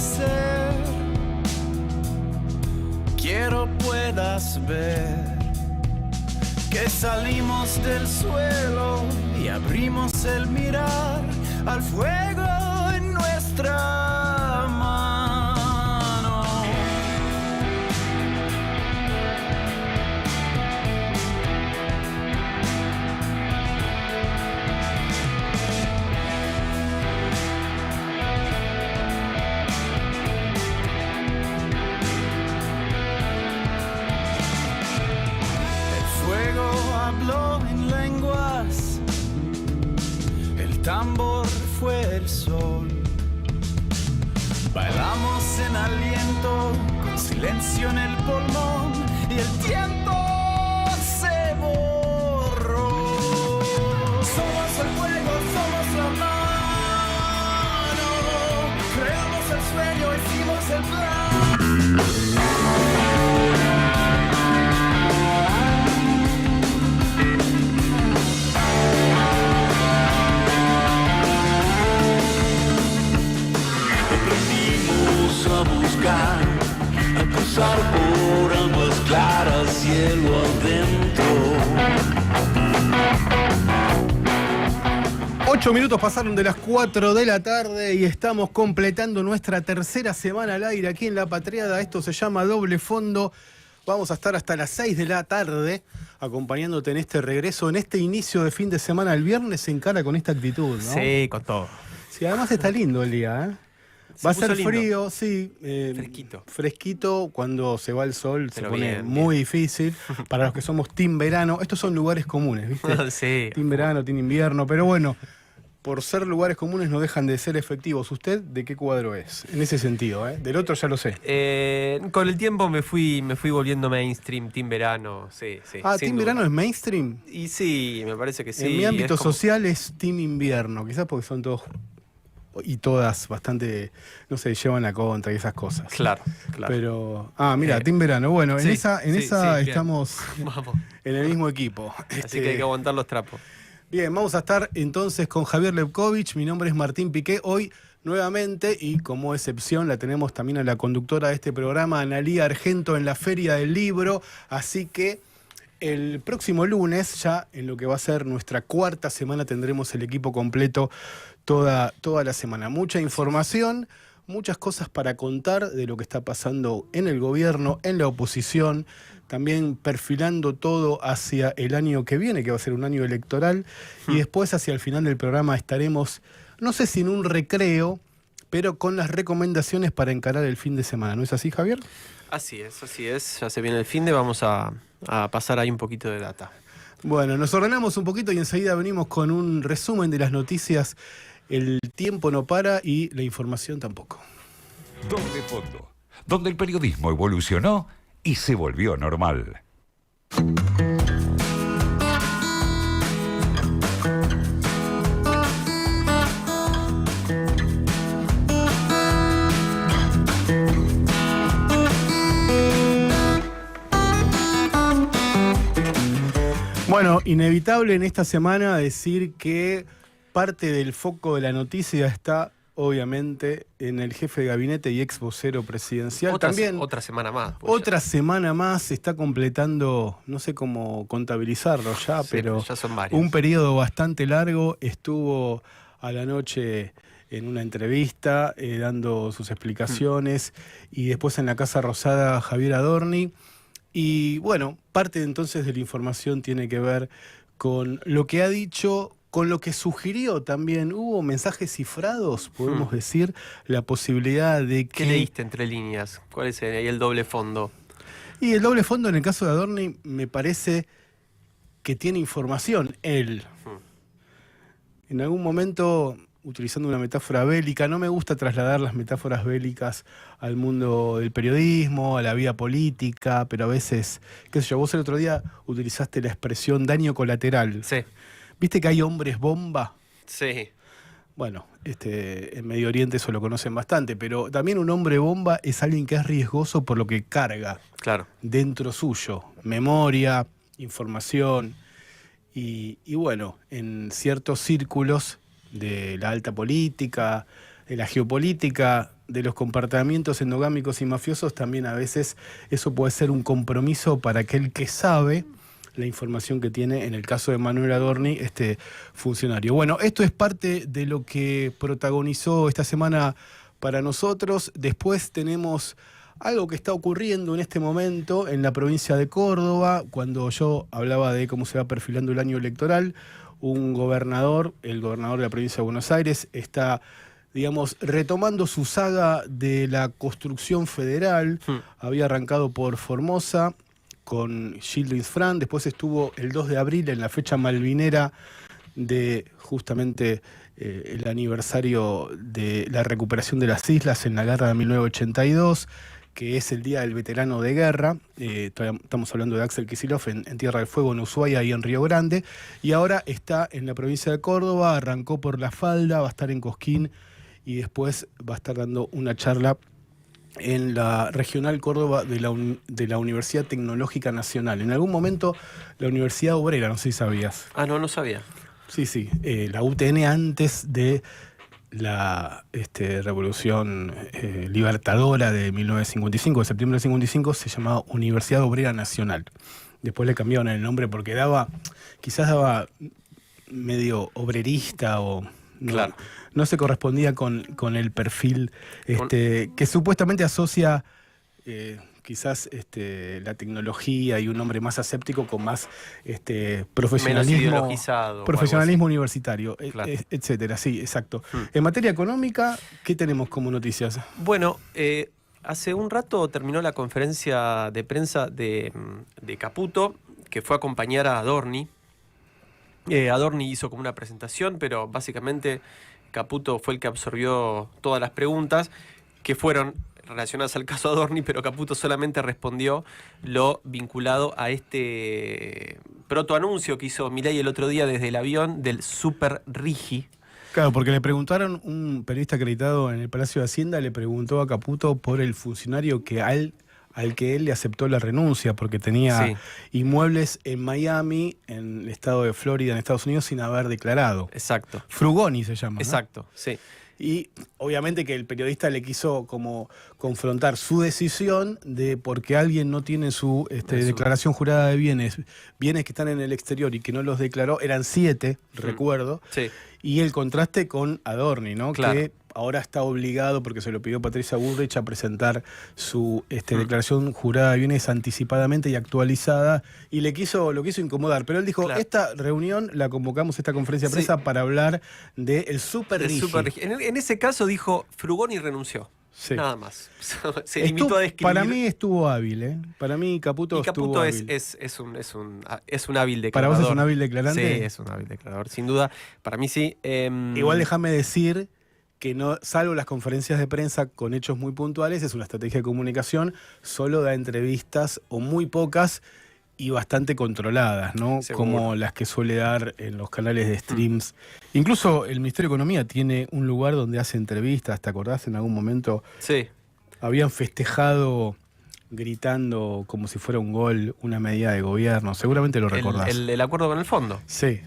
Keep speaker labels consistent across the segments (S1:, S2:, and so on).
S1: amanecer. Quiero puedas ver que salimos del suelo y abrimos el mirar al fuego en nuestra mano. El fuego habló en lenguas, el tambor fue el sol. Bailamos en aliento, con silencio en el pulmón, y el tiempo se borró. Somos el fuego, somos la mano, creamos el sueño, hicimos el plan.
S2: 8 minutos pasaron de las 4 de la tarde y estamos completando nuestra tercera semana al aire aquí en La Patriada. Esto se llama Doble Fondo. Vamos a estar hasta las 6 de la tarde acompañándote en este regreso, en este inicio de fin de semana. El viernes se encara con esta actitud, ¿no?
S3: Sí, con todo.
S2: Sí, además está lindo el día, ¿eh? Va a ser frío, sí.
S3: Fresquito.
S2: Fresquito, cuando se va el sol se
S3: Pero
S2: pone
S3: bien,
S2: muy difícil. Para los que somos team verano, estos son lugares comunes, ¿viste?
S3: Sí.
S2: Team verano, team invierno, pero bueno, por ser lugares comunes no dejan de ser efectivos. ¿Usted de qué cuadro es? En ese sentido, ¿eh? Del otro ya lo sé.
S3: Con el tiempo me fui volviendo mainstream, team verano, sí.
S2: Ah,
S3: sin
S2: ¿team
S3: duda.
S2: verano es mainstream?
S3: Y sí, me parece que sí.
S2: En mi ámbito
S3: es como-
S2: social es team invierno, quizás porque son todos y todas bastante, no sé, llevan la contra y esas cosas.
S3: Claro.
S2: Pero, mira,
S3: Eh,
S2: team verano. Bueno, en
S3: sí,
S2: esa
S3: sí, bien.
S2: estamos
S3: Vamos.
S2: en el mismo equipo.
S3: Así que hay que aguantar los trapos.
S2: Bien, vamos a estar entonces con Javier Levkovich. Mi nombre es Martín Piqué. Hoy nuevamente, y como excepción, la tenemos también a la conductora de este programa, Analía Argento, en la Feria del Libro. Así que el próximo lunes, ya en lo que va a ser nuestra cuarta semana, tendremos el equipo completo toda la semana. Mucha información, muchas cosas para contar de lo que está pasando en el gobierno, en la oposición, también perfilando todo hacia el año que viene, que va a ser un año electoral, y después hacia el final del programa estaremos, no sé si en un recreo, pero con las recomendaciones para encarar el fin de semana. ¿No es así, Javier?
S3: Así es. Ya se viene el fin de, vamos a pasar ahí un poquito de data.
S2: Bueno, nos ordenamos un poquito y enseguida venimos con un resumen de las noticias. El tiempo no para y la información tampoco.
S4: Doble Fondo, donde el periodismo evolucionó y se volvió normal.
S2: Bueno, inevitable en esta semana decir que parte del foco de la noticia está obviamente en el jefe de gabinete y ex vocero presidencial.
S3: Otra semana más. pues
S2: Otra semana más se está completando, no sé cómo contabilizarlo ya,
S3: Sí,
S2: pero
S3: ya son varios.
S2: un periodo bastante largo. Estuvo a la noche en una entrevista dando sus explicaciones y después en la Casa Rosada Javier Adorni. Y bueno, parte entonces de la información tiene que ver con lo que ha dicho, con lo que sugirió también. Hubo mensajes cifrados, podemos decir, la posibilidad de que...
S3: ¿Qué leíste entre líneas? ¿Cuál es ahí el doble fondo?
S2: Y el doble fondo en el caso de Adorni me parece que tiene información él. En algún momento, utilizando una metáfora bélica, no me gusta trasladar las metáforas bélicas al mundo del periodismo, a la vida política, pero a veces, qué sé yo, vos el otro día utilizaste la expresión daño colateral.
S3: Sí.
S2: ¿Viste que hay hombres bomba?
S3: Sí.
S2: Bueno, en Medio Oriente eso lo conocen bastante, pero también un hombre bomba es alguien que es riesgoso por lo que carga
S3: Claro.
S2: dentro suyo. Memoria, información y bueno, en ciertos círculos de la alta política, de la geopolítica, de los comportamientos endogámicos y mafiosos, también a veces eso puede ser un compromiso para aquel que sabe la información que tiene, en el caso de Manuel Adorni, este funcionario. Bueno, esto es parte de lo que protagonizó esta semana para nosotros. Después tenemos algo que está ocurriendo en este momento en la provincia de Córdoba. Cuando yo hablaba de cómo se va perfilando el año electoral, un gobernador, el gobernador de la provincia de Buenos Aires, está, digamos, retomando su saga de la construcción federal. Había arrancado por Formosa con Gildo Fran, después estuvo el 2 de abril en la fecha malvinera de justamente el aniversario de la recuperación de las islas en la guerra de 1982, que es el Día del Veterano de Guerra. Estamos hablando de Axel Kicillof en Tierra del Fuego, en Ushuaia y en Río Grande, y ahora está en la provincia de Córdoba, arrancó por La Falda, va a estar en Cosquín y después va a estar dando una charla en la Regional Córdoba de la Universidad Tecnológica Nacional. En algún momento la Universidad Obrera, no sé si sabías.
S3: Ah, no sabía.
S2: Sí, la UTN antes de la Revolución Libertadora de 1955, de septiembre de 55, se llamaba Universidad Obrera Nacional. Después le cambiaron el nombre porque quizás daba medio obrerista o...
S3: Claro.
S2: No se correspondía con el perfil que supuestamente asocia quizás la tecnología y un hombre más aséptico con más profesionalismo,
S3: menos ideologizado,
S2: profesionalismo universitario,
S3: Claro.
S2: etcétera. Sí, exacto. En materia económica, ¿qué tenemos como noticias?
S3: Bueno, hace un rato terminó la conferencia de prensa de Caputo, que fue a acompañar a Adorni. Adorni hizo como una presentación, pero básicamente Caputo fue el que absorbió todas las preguntas que fueron relacionadas al caso Adorni, pero Caputo solamente respondió lo vinculado a este protoanuncio que hizo Milei el otro día desde el avión del Super Rigi.
S2: Claro, porque le preguntaron, un periodista acreditado en el Palacio de Hacienda le preguntó a Caputo por el funcionario que al que él le aceptó la renuncia, porque tenía inmuebles en Miami, en el estado de Florida, en Estados Unidos, sin haber declarado.
S3: Exacto.
S2: Frugoni se llama, ¿no?
S3: Exacto, sí.
S2: Y obviamente que el periodista le quiso como confrontar su decisión de porque alguien no tiene su declaración jurada de bienes que están en el exterior y que no los declaró, eran 7, recuerdo,
S3: Sí.
S2: y el contraste con Adorni, ¿no?
S3: Claro.
S2: Que ahora está obligado, porque se lo pidió Patricia Bullrich, a presentar su declaración jurada de bienes anticipadamente y actualizada, y lo quiso incomodar. Pero él dijo,
S3: Claro.
S2: esta reunión la convocamos, esta conferencia de prensa, para hablar del Super Rigi.
S3: En ese caso dijo, Frugoni renunció.
S2: Sí.
S3: Nada más. Se limitó a describir.
S2: Para mí estuvo hábil, ¿eh? Para mí Caputo estuvo hábil.
S3: es un hábil declarador.
S2: ¿Para vos es un hábil declarante?
S3: Sí, es un hábil declarador, sin duda. Para mí sí.
S2: Igual déjame decir que no, salvo las conferencias de prensa con hechos muy puntuales, es una estrategia de comunicación, solo da entrevistas o muy pocas y bastante controladas, ¿no?
S3: Seguro.
S2: Como las que suele dar en los canales de streams. Incluso el Ministerio de Economía tiene un lugar donde hace entrevistas, ¿te acordás? En algún momento
S3: Sí.
S2: habían festejado gritando como si fuera un gol una medida de gobierno, seguramente lo recordás.
S3: El acuerdo con el fondo.
S2: Sí.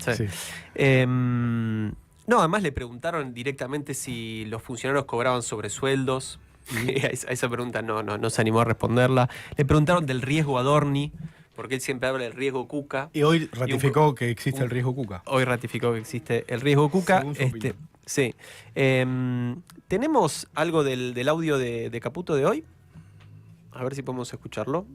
S3: No, además le preguntaron directamente si los funcionarios cobraban sobresueldos. A esa pregunta no se animó a responderla. Le preguntaron del riesgo Adorni, porque él siempre habla del riesgo Cuca.
S2: Y hoy ratificó que existe el riesgo Cuca.
S3: Hoy ratificó que existe el riesgo Cuca.
S2: Según su opinión.
S3: Sí. ¿Tenemos algo del audio de Caputo de hoy? A ver si podemos escucharlo.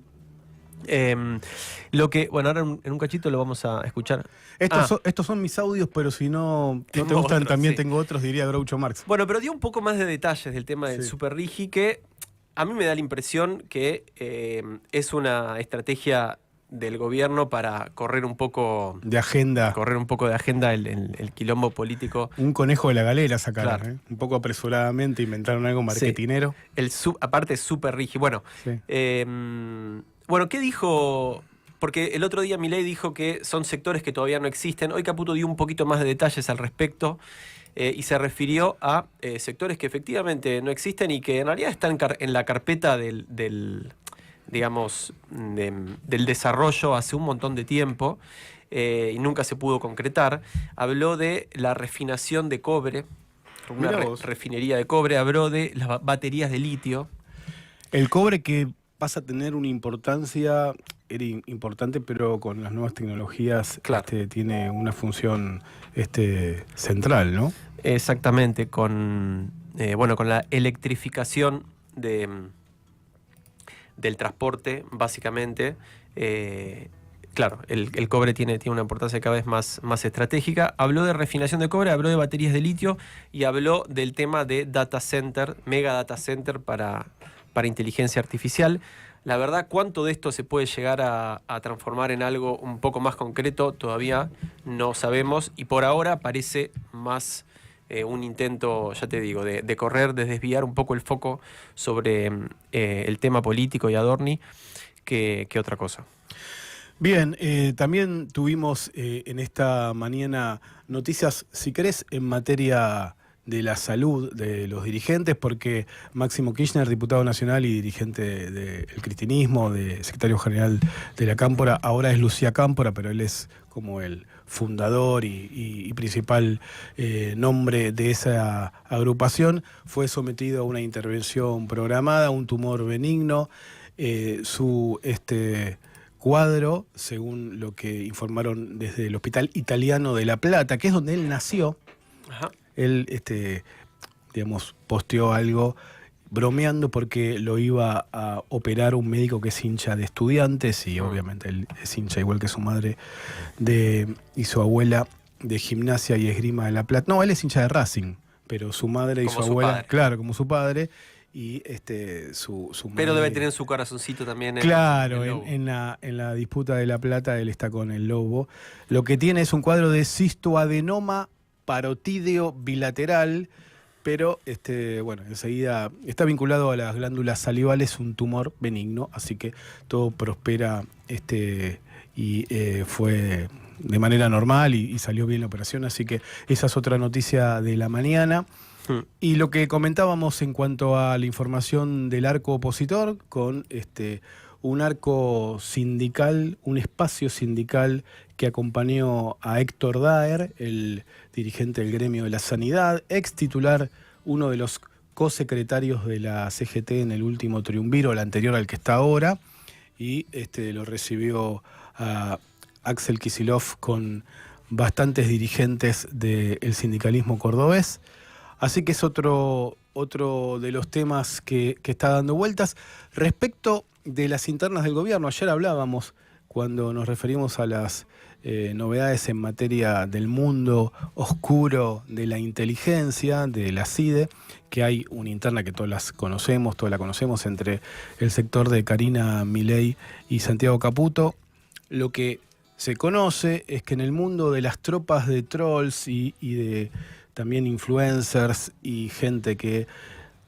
S3: Ahora en un cachito lo vamos a escuchar.
S2: Estos son mis audios, pero si no te gustan,
S3: otros,
S2: también
S3: sí.
S2: tengo otros, diría Groucho Marx.
S3: Bueno, pero dio un poco más de detalles del tema del
S2: Sí.
S3: Super Rigi, que a mí me da la impresión que es una estrategia del gobierno para correr un poco
S2: De agenda.
S3: de agenda el quilombo político.
S2: Un conejo de la galera sacaron,
S3: Claro.
S2: Un poco apresuradamente inventaron algo marketinero.
S3: Aparte es Super Rigi. Bueno,
S2: Sí.
S3: ¿Qué dijo? Porque el otro día Milei dijo que son sectores que todavía no existen. Hoy Caputo dio un poquito más de detalles al respecto y se refirió a sectores que efectivamente no existen y que en realidad están en la carpeta del desarrollo hace un montón de tiempo y nunca se pudo concretar. Habló de la refinación de cobre, una
S2: Mirá vos.
S3: refinería de cobre, habló de las baterías de litio.
S2: El cobre que pasa a tener una importancia, era importante, pero con las nuevas tecnologías
S3: Claro.
S2: tiene una función central, ¿no?
S3: Exactamente, con la electrificación del transporte, básicamente. Claro, el cobre tiene una importancia cada vez más estratégica. Habló de refinación de cobre, habló de baterías de litio y habló del tema de data center, mega data center para inteligencia artificial. La verdad, cuánto de esto se puede llegar a transformar en algo un poco más concreto, todavía no sabemos, y por ahora parece más un intento, ya te digo, de correr, de desviar un poco el foco sobre el tema político y Adorni que otra cosa.
S2: Bien, también tuvimos en esta mañana noticias, si querés, en materia de la salud de los dirigentes, porque Máximo Kirchner, diputado nacional y dirigente del cristianismo, secretario general de la Cámpora, ahora es Lucía Cámpora, pero él es como el fundador y principal nombre de esa agrupación, fue sometido a una intervención programada, un tumor benigno. Su cuadro, según lo que informaron desde el Hospital Italiano de La Plata, que es donde él nació.
S3: Ajá.
S2: Él, digamos, posteó algo bromeando porque lo iba a operar un médico que es hincha de Estudiantes y obviamente él es hincha igual que su madre y su abuela de Gimnasia y Esgrima de La Plata. No, él es hincha de Racing, pero su madre y
S3: Como
S2: su
S3: su
S2: abuela,
S3: padre.
S2: claro, como su padre y su
S3: Pero
S2: madre.
S3: debe tener su corazoncito también.
S2: Claro,
S3: el lobo.
S2: en la disputa de La Plata él está con el Lobo. Lo que tiene es un cuadro de cistoadenoma parotídeo bilateral, pero enseguida está vinculado a las glándulas salivales, un tumor benigno, así que todo prospera y fue de manera normal y salió bien la operación, así que esa es otra noticia de la mañana. Y lo que comentábamos en cuanto a la información del arco opositor, con un arco sindical, un espacio sindical que acompañó a Héctor Daer, el dirigente del gremio de la sanidad, ex titular, uno de los cosecretarios de la CGT en el último triunviro, el anterior al que está ahora, y lo recibió a Axel Kicillof con bastantes dirigentes del sindicalismo cordobés. Así que es otro de los temas que está dando vueltas. Respecto de las internas del gobierno, ayer hablábamos, cuando nos referimos a las novedades en materia del mundo oscuro de la inteligencia, de la CIDE, que hay una interna que todos la conocemos entre el sector de Karina Milei y Santiago Caputo. Lo que se conoce es que en el mundo de las tropas de trolls y de también influencers y gente que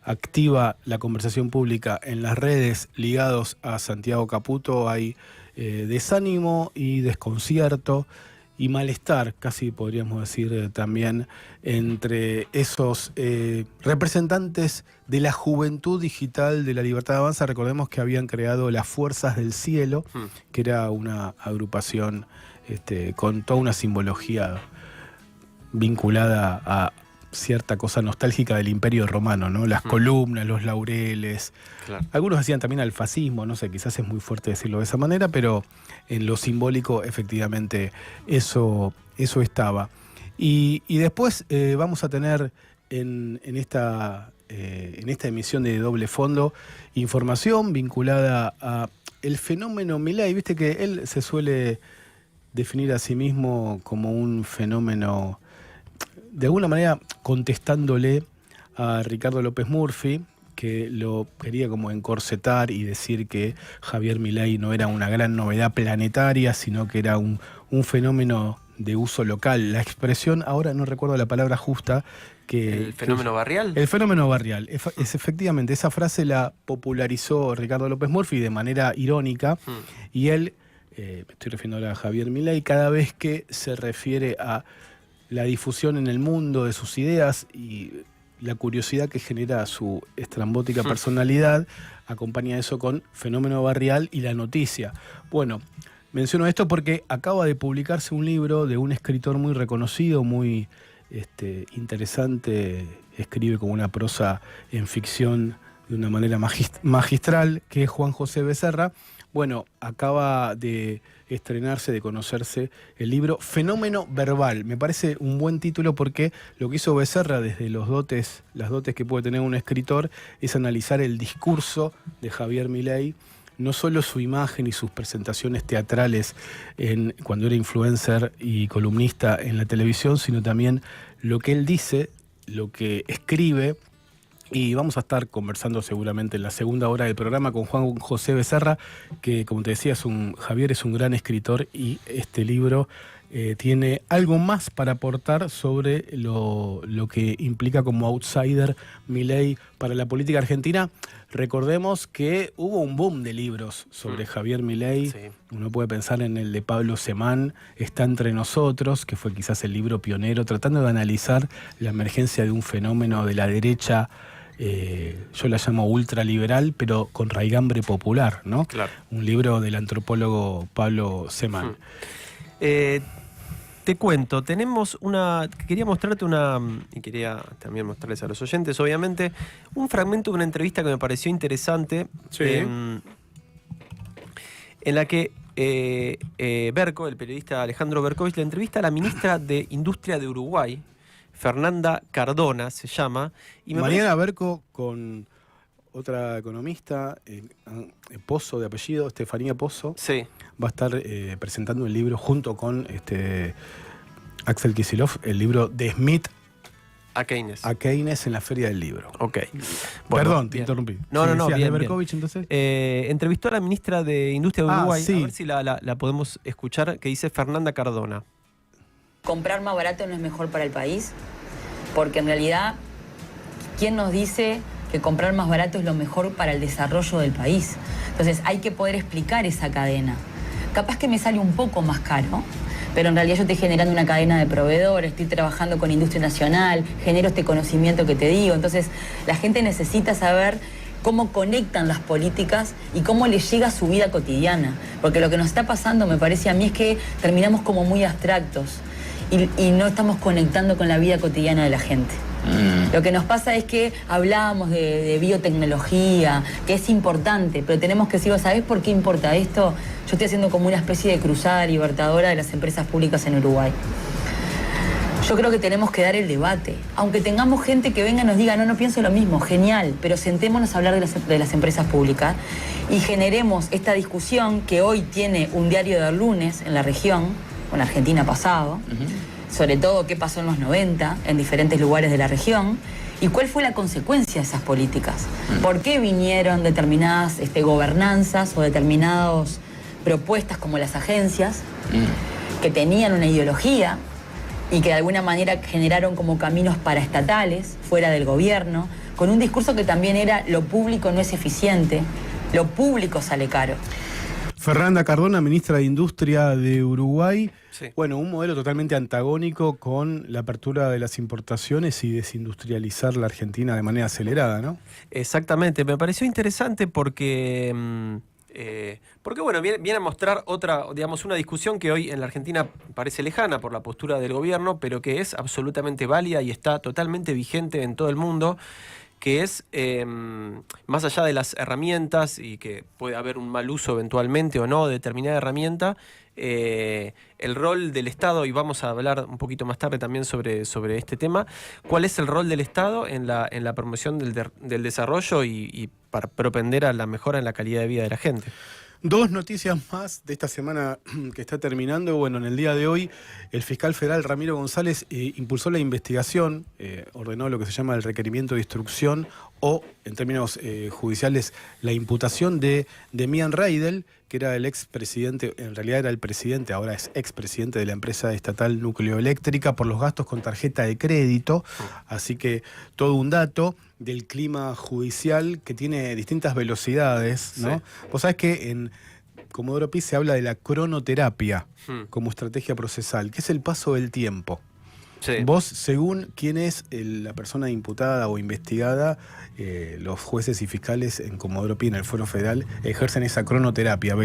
S2: activa la conversación pública en las redes ligados a Santiago Caputo, hay desánimo y desconcierto y malestar, casi podríamos decir también, entre esos representantes de la juventud digital de la Libertad Avanza. Recordemos que habían creado las Fuerzas del Cielo, que era una agrupación con toda una simbología vinculada a cierta cosa nostálgica del Imperio Romano, ¿no? Las columnas, los laureles.
S3: Claro.
S2: Algunos hacían también al fascismo, no sé, quizás es muy fuerte decirlo de esa manera, pero en lo simbólico efectivamente eso estaba. Y después vamos a tener en esta emisión de Doble Fondo información vinculada a el fenómeno Milei. Viste que él se suele definir a sí mismo como un fenómeno, de alguna manera contestándole a Ricardo López Murphy, que lo quería como encorsetar y decir que Javier Milei no era una gran novedad planetaria, sino que era un fenómeno de uso local. La expresión, ahora no recuerdo la palabra justa,
S3: ¿El fenómeno barrial?
S2: El fenómeno barrial. Es efectivamente, esa frase la popularizó Ricardo López Murphy de manera irónica, y él, me estoy refiriendo ahora a Javier Milei, cada vez que se refiere a la difusión en el mundo de sus ideas y la curiosidad que genera su estrambótica personalidad, acompaña eso con fenómeno barrial y la noticia. Bueno, menciono esto porque acaba de publicarse un libro de un escritor muy reconocido, muy interesante escribe con una prosa en ficción de una manera magistral, que es Juan José Becerra. Bueno, acaba de estrenarse, de conocerse el libro Fenómeno Verbal. Me parece un buen título porque lo que hizo Becerra desde las dotes que puede tener un escritor es analizar el discurso de Javier Milei, no solo su imagen y sus presentaciones teatrales cuando era influencer y columnista en la televisión, sino también lo que él dice, lo que escribe. Y vamos a estar conversando seguramente en la segunda hora del programa con Juan José Becerra, que como te decía, Javier es un gran escritor y este libro tiene algo más para aportar sobre lo que implica como outsider Milei para la política argentina. Recordemos que hubo un boom de libros sobre Javier Milei.
S3: Sí.
S2: Uno puede pensar en el de Pablo Semán, Está entre nosotros, que fue quizás el libro pionero, tratando de analizar la emergencia de un fenómeno de la derecha, yo la llamo ultraliberal, pero con raigambre popular, ¿no?
S3: Claro.
S2: Un libro del antropólogo Pablo Semán.
S3: Te cuento, quería mostrarte y quería también mostrarles a los oyentes, obviamente, un fragmento de una entrevista que me pareció interesante,
S2: Sí.
S3: en la que Berco, el periodista Alejandro Berkovich, le entrevista a la ministra de Industria de Uruguay, Fernanda Cardona se llama. Y
S2: Mariana Berco con otra economista, Pozo de apellido, Estefanía Pozo,
S3: Sí.
S2: va a estar presentando el libro junto con Axel Kicillof, el libro de Smith
S3: A Keynes.
S2: a Keynes en la Feria del Libro.
S3: Ok.
S2: Perdón, te
S3: bien.
S2: interrumpí.
S3: No,
S2: ¿Sí
S3: no,
S2: decías
S3: bien,
S2: de
S3: bien.
S2: Berkovich, entonces?
S3: Entrevistó a la ministra de Industria de Uruguay,
S2: sí.
S3: a ver si la podemos escuchar, que dice Fernanda Cardona.
S5: Comprar más barato no es mejor para el país, porque en realidad, ¿quién nos dice que comprar más barato es lo mejor para el desarrollo del país? Entonces hay que poder explicar esa cadena. Capaz que me sale un poco más caro, pero en realidad yo estoy generando una cadena de proveedores, estoy trabajando con industria nacional, genero este conocimiento que te digo. Entonces la gente necesita saber cómo conectan las políticas y cómo les llega a su vida cotidiana. Porque lo que nos está pasando, me parece a mí, es que terminamos como muy abstractos y no estamos conectando con la vida cotidiana de la gente. Lo que nos pasa es que hablábamos de biotecnología, que es importante, pero tenemos que decir, ¿sabés por qué importa esto? Yo estoy haciendo como una especie de cruzada libertadora de las empresas públicas en Uruguay. Yo creo que tenemos que dar el debate. Aunque tengamos gente que venga y nos diga, no pienso lo mismo, genial, pero sentémonos a hablar de las empresas públicas y generemos esta discusión que hoy tiene un diario del lunes en la región, o en Argentina pasado, sobre todo qué pasó en los 90 en diferentes lugares de la región y cuál fue la consecuencia de esas políticas. ¿Por qué vinieron determinadas gobernanzas o determinadas propuestas como las agencias que tenían una ideología y que de alguna manera generaron como caminos paraestatales fuera del gobierno, con un discurso que también era lo público no es eficiente, lo público sale caro?
S2: Fernanda Cardona, ministra de Industria de Uruguay.
S3: Sí.
S2: Bueno, un modelo totalmente antagónico con la apertura de las importaciones y desindustrializar la Argentina de manera acelerada, ¿no?
S3: Exactamente, me pareció interesante porque bueno, viene a mostrar una discusión que hoy en la Argentina parece lejana por la postura del gobierno, pero que es absolutamente válida y está totalmente vigente en todo el mundo, que es, más allá de las herramientas y que puede haber un mal uso eventualmente o no de determinada herramienta, el rol del Estado, y vamos a hablar un poquito más tarde también sobre este tema, cuál es el rol del Estado en la promoción del desarrollo y para propender a la mejora en la calidad de vida de la gente.
S2: Dos noticias más de esta semana que está terminando. Bueno, en el día de hoy, el fiscal federal Ramiro González impulsó la investigación, ordenó lo que se llama el requerimiento de instrucción o, en términos judiciales, la imputación de Demian Reidel, que era el expresidente, en realidad era el presidente, ahora es expresidente de la empresa estatal Nucleoeléctrica, por los gastos con tarjeta de crédito. Así que todo un dato del clima judicial que tiene distintas velocidades, ¿no?
S3: Sí.
S2: Vos sabés que en Comodoro Pi se habla de la cronoterapia como estrategia procesal, que es el paso del tiempo.
S3: Sí.
S2: Vos, según quién es la persona imputada o investigada, los jueces y fiscales en Comodoro Pi, en el Fuero Federal, ejercen esa cronoterapia,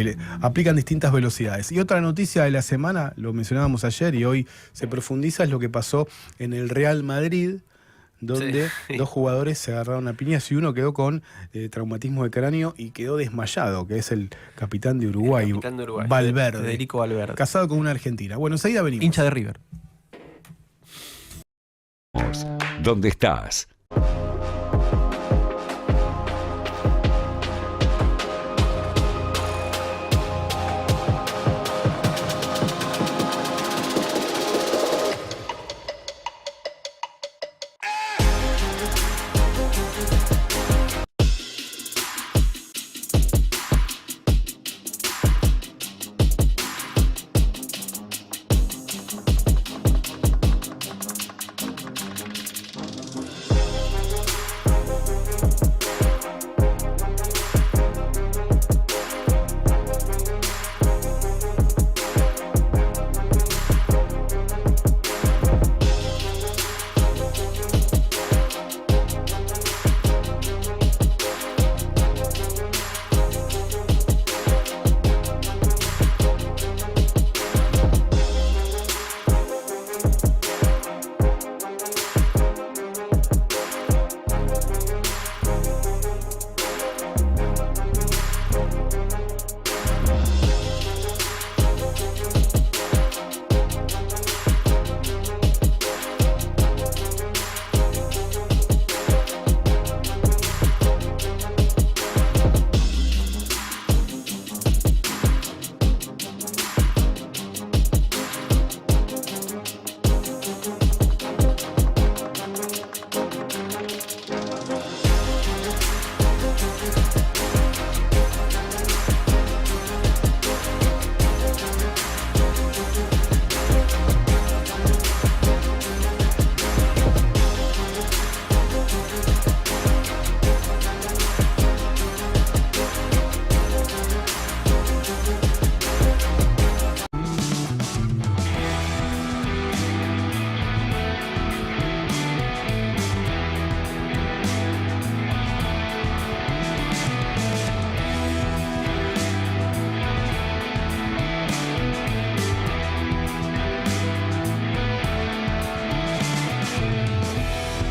S2: aplican distintas velocidades. Y otra noticia de la semana, lo mencionábamos ayer y hoy se profundiza, es lo que pasó en el Real Madrid, donde
S3: Sí.
S2: dos jugadores se agarraron a piñas y uno quedó con traumatismo de cráneo y quedó desmayado, que es el capitán de Uruguay,
S3: Capitán de Uruguay,
S2: Valverde.
S3: Federico Valverde.
S2: Casado con una argentina. Bueno, enseguida venimos.
S3: Hincha de River.
S4: ¿Dónde estás?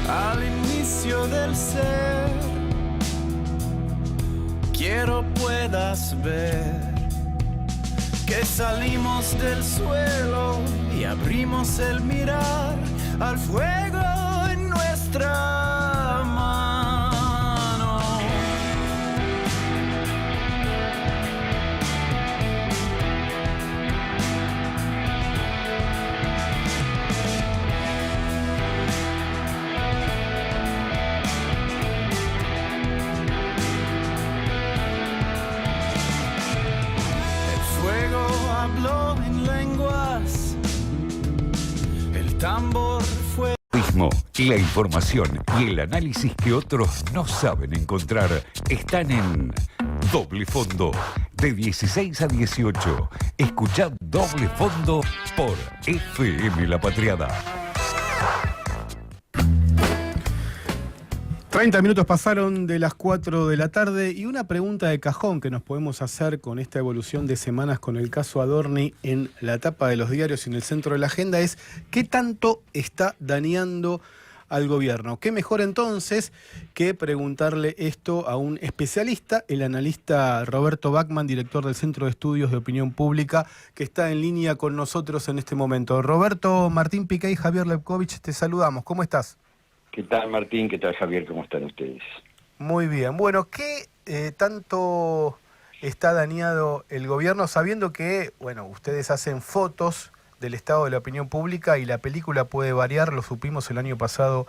S1: Al inicio del ser, quiero puedas ver que salimos del suelo y abrimos el mirar al fuego en nuestra mano. Fuego habló en lenguas, el tambor fue.
S4: La información y el análisis que otros no saben encontrar están en Doble Fondo, de 16 a 18. Escuchad Doble Fondo por FM La Patriada.
S2: 30 minutos pasaron de las 4 de la tarde y una pregunta de cajón que nos podemos hacer con esta evolución de semanas con el caso Adorni en la tapa de los diarios y en el centro de la agenda es ¿qué tanto está dañando al gobierno? ¿Qué mejor entonces que preguntarle esto a un especialista, el analista Roberto Bachman, director del Centro de Estudios de Opinión Pública, que está en línea con nosotros en este momento? Roberto, Martín Piqué y Javier Levkovich, te saludamos. ¿Cómo estás?
S6: ¿Qué tal, Martín? ¿Qué tal, Javier? ¿Cómo están ustedes?
S2: Muy bien. Bueno, ¿qué tanto está dañado el gobierno sabiendo que, bueno, ustedes hacen fotos del estado de la opinión pública y la película puede variar? Lo supimos el año pasado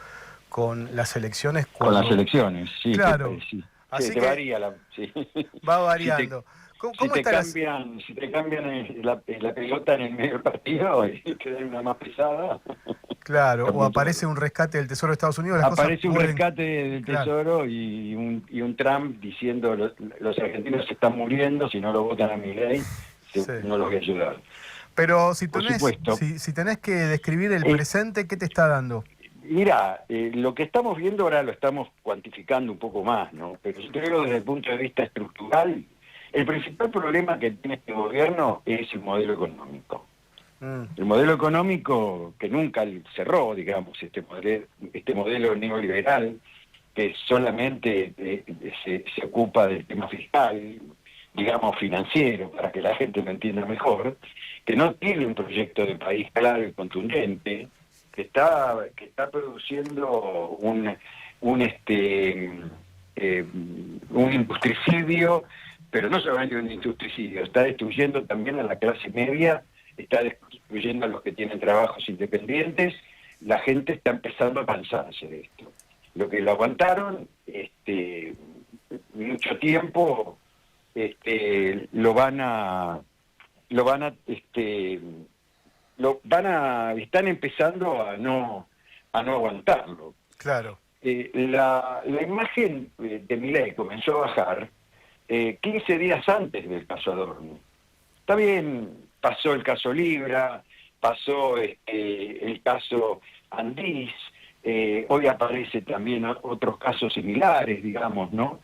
S2: con las elecciones.
S6: Con las elecciones, sí.
S2: Claro.
S6: Sí.
S2: Así
S6: te
S2: que
S6: varía sí.
S2: va variando.
S6: Si te cambian la pelota en el medio del partido y queda una más pesada.
S2: Claro, o aparece un rescate del Tesoro de Estados Unidos.
S6: Aparece un rescate del Tesoro y un Trump diciendo los argentinos se están muriendo, si no lo votan a Milei, no los voy a ayudar.
S2: Pero si tenés que describir el presente, ¿qué te está dando?
S6: Mira, lo que estamos viendo ahora lo estamos cuantificando un poco más, ¿no? Pero yo creo desde el punto de vista estructural, el principal problema que tiene este gobierno es el modelo económico. El modelo económico que nunca cerró, digamos, este modelo neoliberal que solamente se ocupa del tema fiscal, digamos financiero, para que la gente lo entienda mejor, que no tiene un proyecto de país claro y contundente, que está produciendo un industricidio, pero no solamente un industricidio, está destruyendo también a la clase media, está destruyendo a los que tienen trabajos independientes. La gente está empezando a cansarse de esto. Lo que lo aguantaron mucho tiempo, están empezando a no aguantarlo.
S2: Claro.
S6: La imagen de Milei comenzó a bajar 15 días antes del caso Adorni. Está bien, pasó el caso Libra, pasó el caso Andís, hoy aparece también otros casos similares, digamos, ¿no?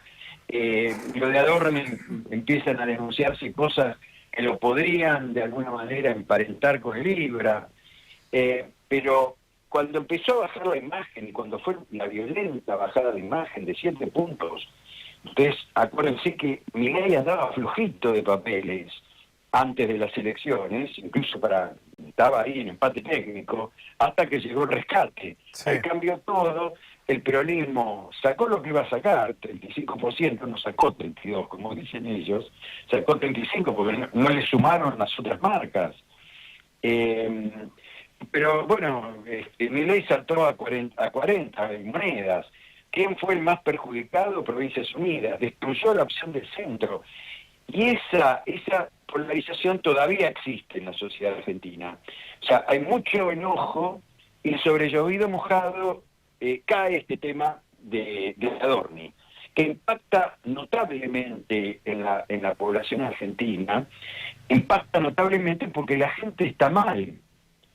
S6: Lo de Adorni empiezan a denunciarse cosas que lo podrían de alguna manera emparentar con el Libra, pero cuando empezó a bajar la imagen y cuando fue la violenta bajada de imagen de 7 puntos, ustedes acuérdense que Milei andaba flojito de papeles antes de las elecciones, incluso estaba ahí en empate técnico, hasta que llegó el rescate.
S2: Sí.
S6: Ahí cambió todo, el peronismo sacó lo que iba a sacar, 35%, no sacó 32%, como dicen ellos, sacó 35% porque no le sumaron las otras marcas. Pero bueno, Milei saltó a 40 monedas. ¿Quién fue el más perjudicado? Provincias Unidas. Destruyó la opción del centro. Y esa polarización todavía existe en la sociedad argentina. O sea, hay mucho enojo y sobre llovido mojado cae este tema de Adorni, que impacta notablemente en la población argentina, impacta notablemente porque la gente está mal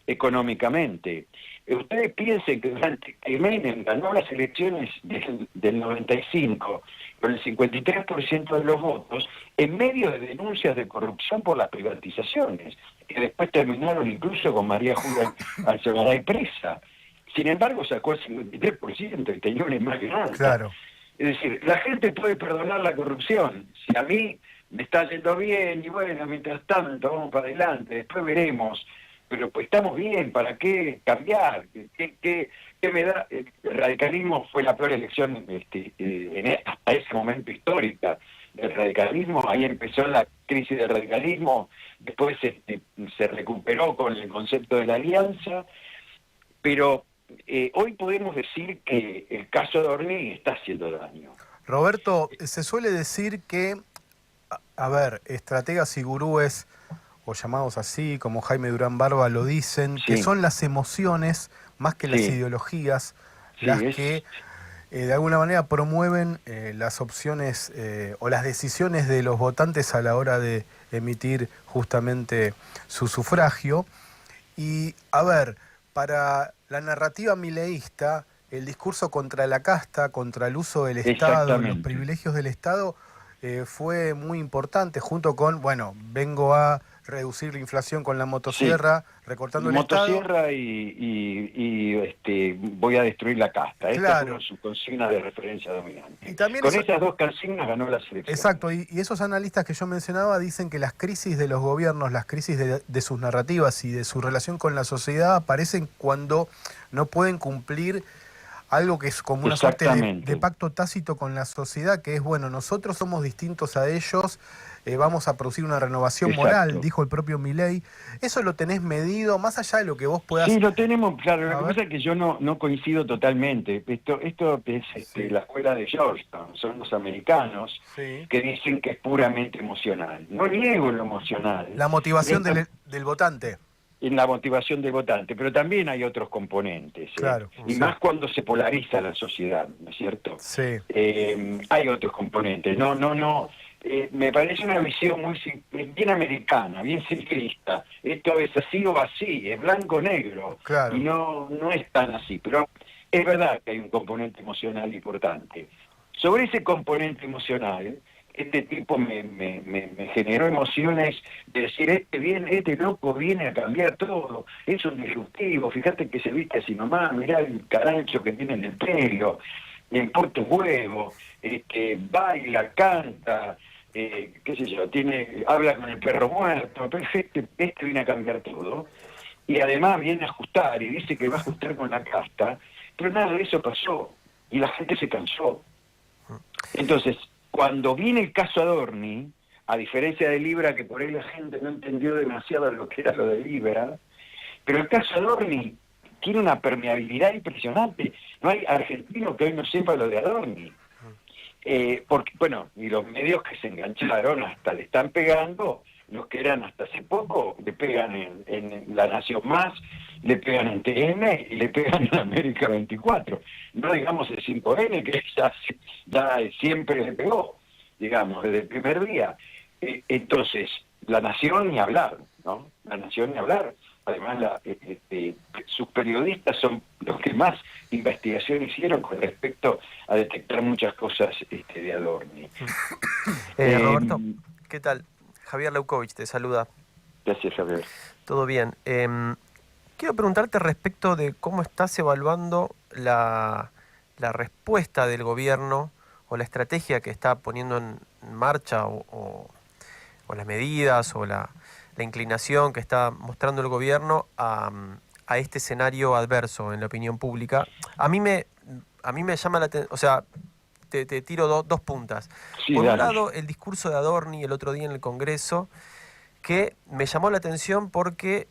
S6: económicamente. Ustedes piensen que durante que Menem ganó las elecciones del 95 con el 53% de los votos, en medio de denuncias de corrupción por las privatizaciones, que después terminaron incluso con María Julia Alzogaray presa. Sin embargo, sacó el 53% y tenía una imagen alta.
S2: Claro.
S6: Es decir, la gente puede perdonar la corrupción. Si a mí me está yendo bien, y bueno, mientras tanto, vamos para adelante, después veremos. Pero pues estamos bien, ¿para qué cambiar? ¿Qué me da? El radicalismo fue la peor elección hasta ese momento histórica del radicalismo. Ahí empezó la crisis del radicalismo, después se recuperó con el concepto de la alianza, pero hoy podemos decir que el caso de Adorni está haciendo daño.
S2: Roberto, se suele decir que, a ver, estrategas y gurúes, o llamados así, como Jaime Durán Barba lo dicen,
S6: Sí.
S2: que son las emociones, más que las
S6: Sí.
S2: ideologías,
S6: Sí,
S2: las que de alguna manera promueven las opciones o las decisiones de los votantes a la hora de emitir justamente su sufragio. Y, a ver, para la narrativa mileísta, el discurso contra la casta, contra el uso del Estado, los
S6: Exactamente.
S2: privilegios del Estado, fue muy importante, junto con, bueno, vengo a reducir la inflación con la motosierra, recortando el Estado.
S6: Motosierra y voy a destruir la casta. Esta
S2: Claro.
S6: fue su consigna de referencia dominante.
S2: Y también
S6: Con
S2: eso-
S6: esas dos consignas ganó la selección.
S2: Exacto, y esos analistas que yo mencionaba dicen que las crisis de los gobiernos, las crisis de sus narrativas y de su relación con la sociedad aparecen cuando no pueden cumplir algo que es como una suerte
S6: Exactamente.
S2: de pacto tácito con la sociedad, que es, bueno, nosotros somos distintos a ellos, vamos a producir una renovación
S6: Exacto.
S2: moral, dijo el propio Milei. ¿Eso lo tenés medido, más allá de lo que vos puedas...
S6: Sí, lo tenemos, claro.
S2: A
S6: Lo que
S2: ver.
S6: pasa es que yo no coincido totalmente. Esto es
S2: Sí.
S6: la escuela de Georgetown, son los americanos
S2: Sí.
S6: que dicen que es puramente emocional. No niego lo emocional.
S2: La motivación
S6: Pero
S2: del votante.
S6: en la motivación del votante, pero también hay otros componentes.
S2: Claro,
S6: Y
S2: sí.
S6: más cuando se polariza la sociedad, ¿no es cierto?
S2: Sí.
S6: Hay otros componentes. No. Me parece una visión bien americana, bien simplista. Esto es así o así, es blanco-negro.
S2: Claro.
S6: Y no es tan así. Pero es verdad que hay un componente emocional importante. Sobre ese componente emocional, este tipo me generó emociones de decir, este loco viene a cambiar todo, es un disruptivo, fíjate que se viste así nomás, mirá el carancho que tiene en el pelo, le importa un huevo, baila, canta, qué sé yo, habla con el perro muerto, pero este viene a cambiar todo, y además viene a ajustar, y dice que va a ajustar con la casta, pero nada de eso pasó, y la gente se cansó. Entonces, cuando viene el caso Adorni, a diferencia de Libra, que por ahí la gente no entendió demasiado lo que era lo de Libra, pero el caso Adorni tiene una permeabilidad impresionante. No hay argentino que hoy no sepa lo de Adorni. Porque, bueno, y los medios que se engancharon hasta le están pegando, los que eran hasta hace poco, le pegan en La Nación Más, le pegan en TN y le pegan en América 24. No digamos el 5N, que ya siempre le pegó, digamos, desde el primer día. Entonces, La Nación ni hablar, ¿no? La Nación ni hablar. Además, sus periodistas son los que más investigación hicieron con respecto a detectar muchas cosas de Adorni.
S3: Roberto, ¿qué tal? Javier Leucovich te saluda.
S6: Gracias, Javier.
S3: Todo bien. Quiero preguntarte respecto de cómo estás evaluando la respuesta del gobierno o la estrategia que está poniendo en marcha o las medidas o la inclinación que está mostrando el gobierno a este escenario adverso en la opinión pública. A mí me llama la atención, o sea, te tiro dos puntas.
S6: Sí,
S3: por un
S6: dale.
S3: lado, el discurso de Adorni el otro día en el Congreso, que me llamó la atención porque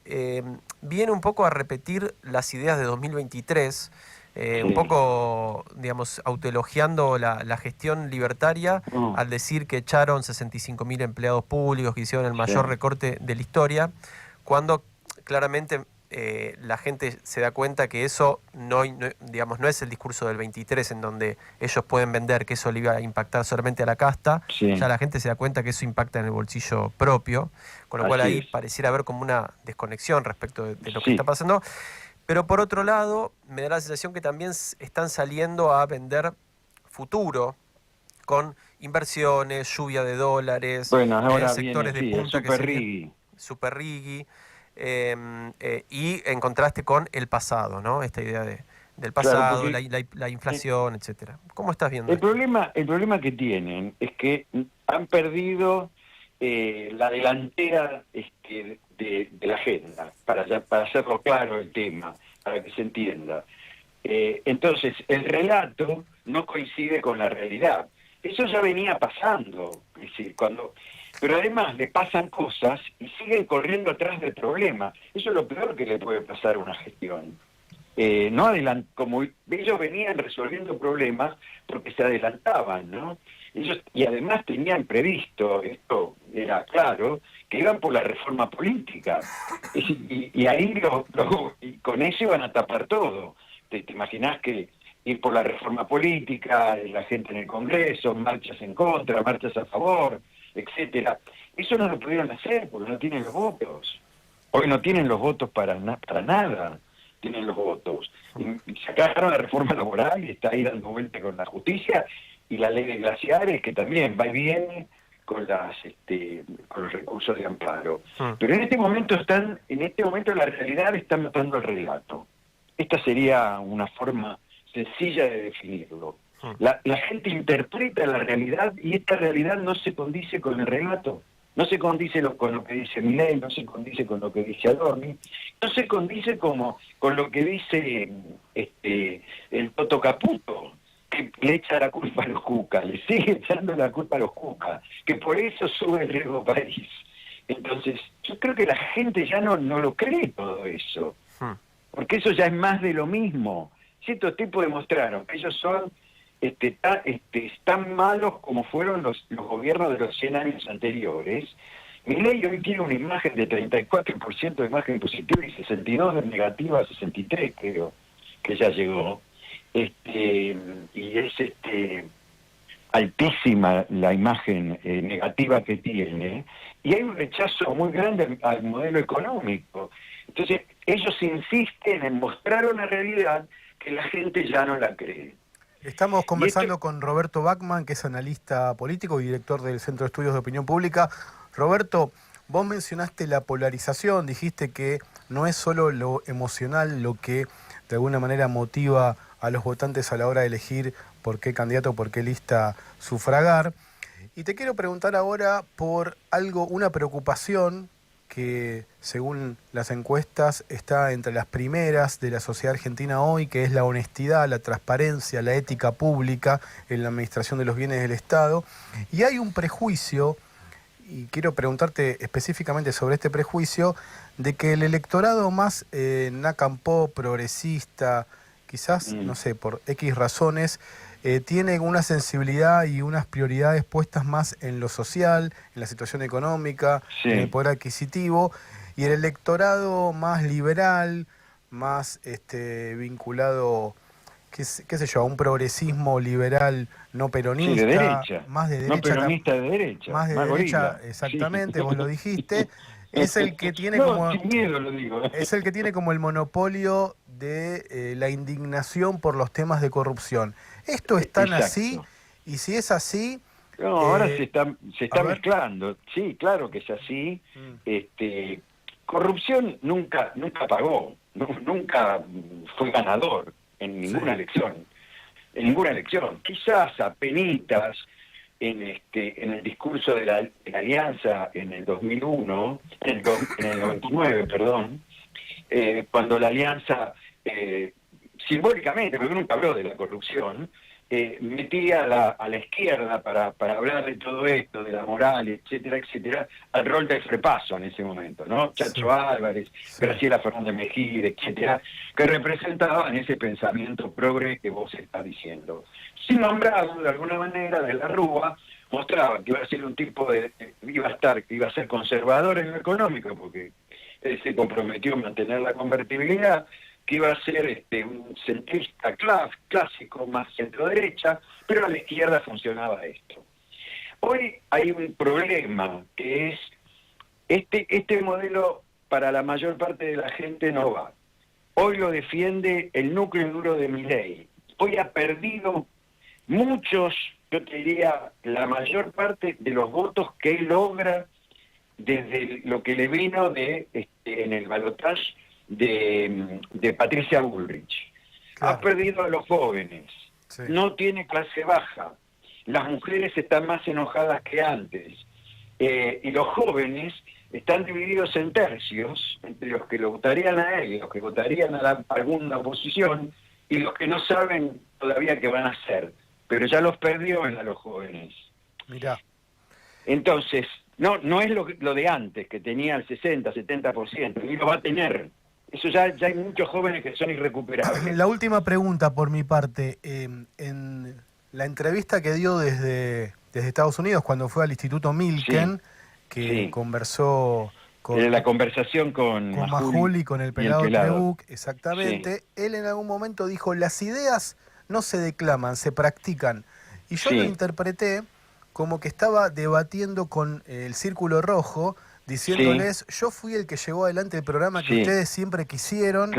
S3: viene un poco a repetir las ideas de 2023, un poco, digamos, autoelogiando la gestión libertaria al decir que echaron 65.000 empleados públicos, que hicieron el mayor recorte de la historia, cuando claramente la gente se da cuenta que eso no es el discurso del 23 en donde ellos pueden vender que eso le iba a impactar solamente a la casta. Ya la gente se da cuenta que eso impacta en el bolsillo propio, con lo cual ahí pareciera haber como una desconexión respecto de lo que está pasando. Pero por otro lado, me da la sensación que también están saliendo a vender futuro con inversiones, lluvia de dólares, sectores de punta que super riggy, y en contraste con el pasado, ¿no? Esta idea del pasado, claro, la inflación, etcétera. ¿Cómo estás viendo
S6: el problema que tienen es que han perdido la delantera de la agenda, para hacerlo claro el tema, para que se entienda. Entonces, el relato no coincide con la realidad. Eso ya venía pasando, es decir, pero además le pasan cosas y siguen corriendo atrás del problema. Eso es lo peor que le puede pasar a una gestión. Como ellos venían resolviendo problemas porque se adelantaban, ¿no? Y además tenían previsto, esto era claro, que iban por la reforma política. Y ahí y con eso iban a tapar todo. ¿Te imaginás que ir por la reforma política, la gente en el Congreso, marchas en contra, marchas a favor, etcétera? Eso no lo pudieron hacer porque no tienen los votos. Hoy no tienen los votos para nada. Tienen los votos. Y sacaron la reforma laboral y está ahí dando vuelta con la justicia, y la ley de glaciares, que también va y viene con los recursos de amparo. Pero en este momento la realidad está matando el relato. Esta sería una forma sencilla de definirlo. La gente interpreta la realidad y esta realidad no se condice con el relato. No se condice con lo que dice Milei, no se condice con lo que dice Adorni, no se condice con lo que dice el Toto Caputo, que le echa la culpa a los Cuca, le sigue echando la culpa a los Cuca, que por eso sube el riesgo país. Entonces, yo creo que la gente ya no lo cree todo eso, porque eso ya es más de lo mismo. Si estos tipos demostraron que ellos son tan malos como fueron los gobiernos de los 100 años anteriores, Milei hoy tiene una imagen de 34% de imagen positiva y 62% de negativa, 63% creo que ya llegó, y es altísima la imagen negativa que tiene, y hay un rechazo muy grande al modelo económico. Entonces ellos insisten en mostrar una realidad que la gente ya no la cree.
S2: Estamos
S6: Y
S2: conversando con Roberto Bachman, que es analista político y director del Centro de Estudios de Opinión Pública. Roberto, vos mencionaste la polarización, dijiste que no es solo lo emocional lo que de alguna manera motiva a los votantes a la hora de elegir por qué candidato, por qué lista sufragar. Y te quiero preguntar ahora por algo, una preocupación que según las encuestas está entre las primeras de la sociedad argentina hoy, que es la honestidad, la transparencia, la ética pública en la administración de los bienes del Estado. Y hay un prejuicio, y quiero preguntarte específicamente sobre este prejuicio, de que el electorado más nacampó, progresista, quizás, no sé, por X razones, tiene una sensibilidad y unas prioridades puestas más en lo social, en la situación económica,
S6: Sí.
S2: en el poder adquisitivo, y el electorado más liberal, más vinculado, qué sé yo, a un progresismo liberal no peronista,
S6: Sí, de derecha.
S2: más de
S6: No
S2: derecha,
S6: peronista, de derecha.
S2: más de
S6: más
S2: derecha,
S6: gorila.
S2: exactamente,
S6: Sí.
S2: vos lo dijiste, es el que tiene
S6: No,
S2: como
S6: sin miedo lo digo.
S2: es el que tiene como el monopolio de la indignación por los temas de corrupción. ¿Esto es tan
S6: Exacto.
S2: así? Y si es así,
S6: No, ahora se está
S2: a ver.
S6: mezclando. Sí, claro que es así. Corrupción nunca pagó, nunca fue ganador en ninguna elección. En ninguna elección. Quizás apenitas en el discurso de la Alianza en el 2001, en el 99, perdón, cuando la Alianza, simbólicamente, porque nunca habló de la corrupción, metía a la izquierda para hablar de todo esto, de la moral, etcétera, etcétera, al rol de Frepaso en ese momento, ¿no? Chacho Álvarez, Graciela Fernández Mejía, etcétera, que representaban ese pensamiento progre que vos estás diciendo. Sin nombrado, de alguna manera, de la Rúa, mostraba que iba a ser un tipo que iba a ser conservador en lo económico, porque él se comprometió a mantener la convertibilidad, que iba a ser un centrista clásico, más centro-derecha, pero a la izquierda funcionaba esto. Hoy hay un problema, que es este modelo para la mayor parte de la gente no va. Hoy lo defiende el núcleo duro de Milei. Hoy ha perdido muchos, yo te diría, la mayor parte de los votos que él logra desde lo que le vino en el balotaje de Patricia Bullrich.
S2: Claro.
S6: Ha perdido a los jóvenes,
S2: Sí.
S6: no tiene clase baja, las mujeres están más enojadas que antes, y los jóvenes están divididos en tercios, entre los que lo votarían a él y los que votarían a alguna oposición, y los que no saben todavía qué van a hacer, pero ya los perdió a los jóvenes.
S2: Mirá.
S6: Entonces, no es lo de antes, que tenía el 60, 70%, ni lo va a tener. Eso ya hay muchos jóvenes que son irrecuperables.
S2: La última pregunta por mi parte. En la entrevista que dio desde Estados Unidos, cuando fue al Instituto Milken, que conversó con
S6: La conversación con
S2: Majul y con el pelado Trebuch, exactamente,
S6: Sí.
S2: él en algún momento dijo, las ideas no se declaman, se practican. Y yo lo interpreté como que estaba debatiendo con el Círculo Rojo, diciéndoles, yo fui el que llevó adelante el programa que ustedes siempre quisieron,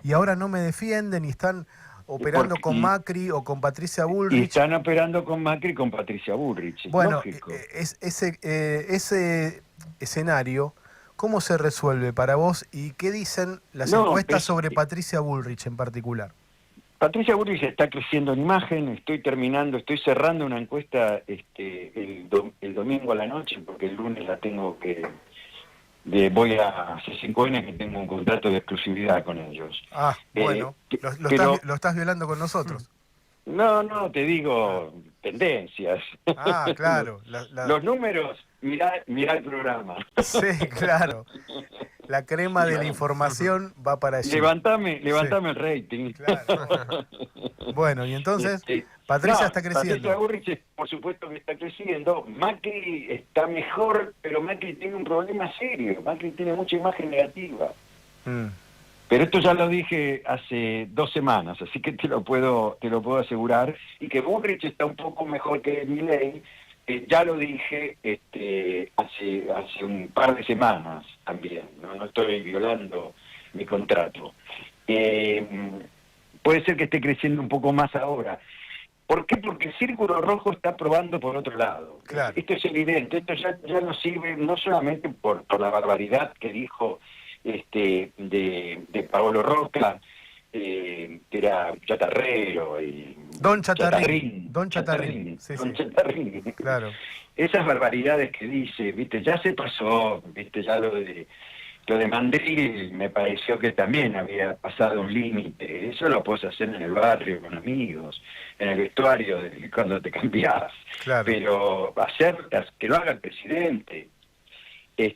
S2: y ahora no me defienden y están operando con Macri o con Patricia Bullrich.
S6: Y están operando con Macri y con Patricia Bullrich.
S2: Bueno,
S6: lógico.
S2: ese escenario, ¿cómo se resuelve para vos y qué dicen las encuestas sobre Patricia Bullrich en particular?
S6: Patricia Bullrich está creciendo en imagen, estoy cerrando una encuesta el domingo a la noche, porque el lunes la tengo voy a C5N, que tengo un contrato de exclusividad con ellos.
S2: Ah, bueno, lo estás violando con nosotros.
S6: No, te digo tendencias.
S2: Ah, claro.
S6: Los números, mirá el programa.
S2: Sí, claro. La crema de la información va para allí.
S6: Levantame el rating.
S2: Claro. Bueno, y entonces, Patricia está creciendo.
S6: Patricia Bullrich, por supuesto que está creciendo. Macri está mejor, pero Macri tiene un problema serio. Macri tiene mucha imagen negativa. Pero esto ya lo dije hace 2 semanas, así que te lo puedo asegurar. Y que Bullrich está un poco mejor que Milei, ya lo dije hace un par de semanas también. No estoy violando mi contrato. Puede ser que esté creciendo un poco más ahora. ¿Por qué? Porque el Círculo Rojo está probando por otro lado.
S2: Claro.
S6: Esto es evidente, esto ya no sirve no solamente por la barbaridad que dijo de Paolo Roca, que era chatarrero y
S2: Don Chatarrín. Don Chatarrín. Sí,
S6: Don
S2: sí.
S6: Chatarrín.
S2: Claro.
S6: Esas barbaridades que dice, viste, ya se pasó, viste, ya lo de Mandril me pareció que también había pasado un límite. Eso lo puedes hacer en el barrio, con amigos, en el vestuario, cuando te cambiás.
S2: Claro.
S6: Pero que lo haga el presidente, es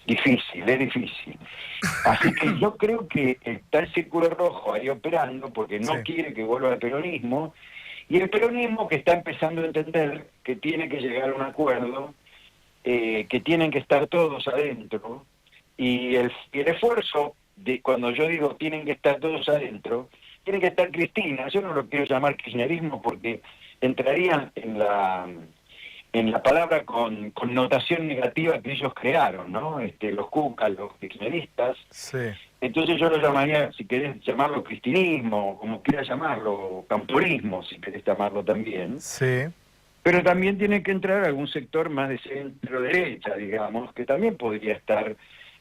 S6: difícil. Así que yo creo que está el Círculo Rojo ahí operando porque no quiere que vuelva el peronismo, y el peronismo que está empezando a entender que tiene que llegar a un acuerdo, que tienen que estar todos adentro, y el esfuerzo de cuando yo digo tienen que estar todos adentro, tiene que estar Cristina. Yo no lo quiero llamar kirchnerismo porque entrarían en la palabra con connotación negativa que ellos crearon, ¿no? Los cucas, los kirchneristas.
S2: Sí.
S6: Entonces yo lo llamaría, si querés llamarlo cristinismo, como quieras llamarlo, camporismo, si querés llamarlo también.
S2: Sí.
S6: Pero también tiene que entrar algún sector más de centro-derecha, digamos, que también podría estar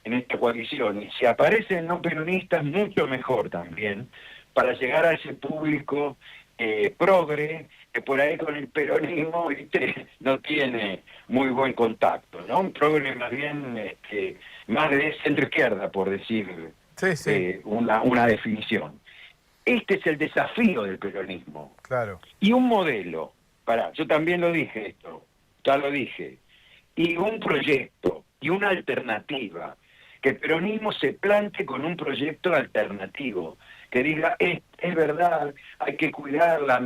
S6: en esta coalición. Y si aparecen no peronistas, mucho mejor también, para llegar a ese público progre, que por ahí con el peronismo, ¿viste?, no tiene muy buen contacto, ¿no? Un progre más bien, más de centro-izquierda, por decir una definición. Este es el desafío del peronismo.
S2: Claro.
S6: Y un modelo, yo también lo dije esto, ya lo dije, y un proyecto, y una alternativa, que el peronismo se plante con un proyecto alternativo, que diga, es verdad, hay que cuidar la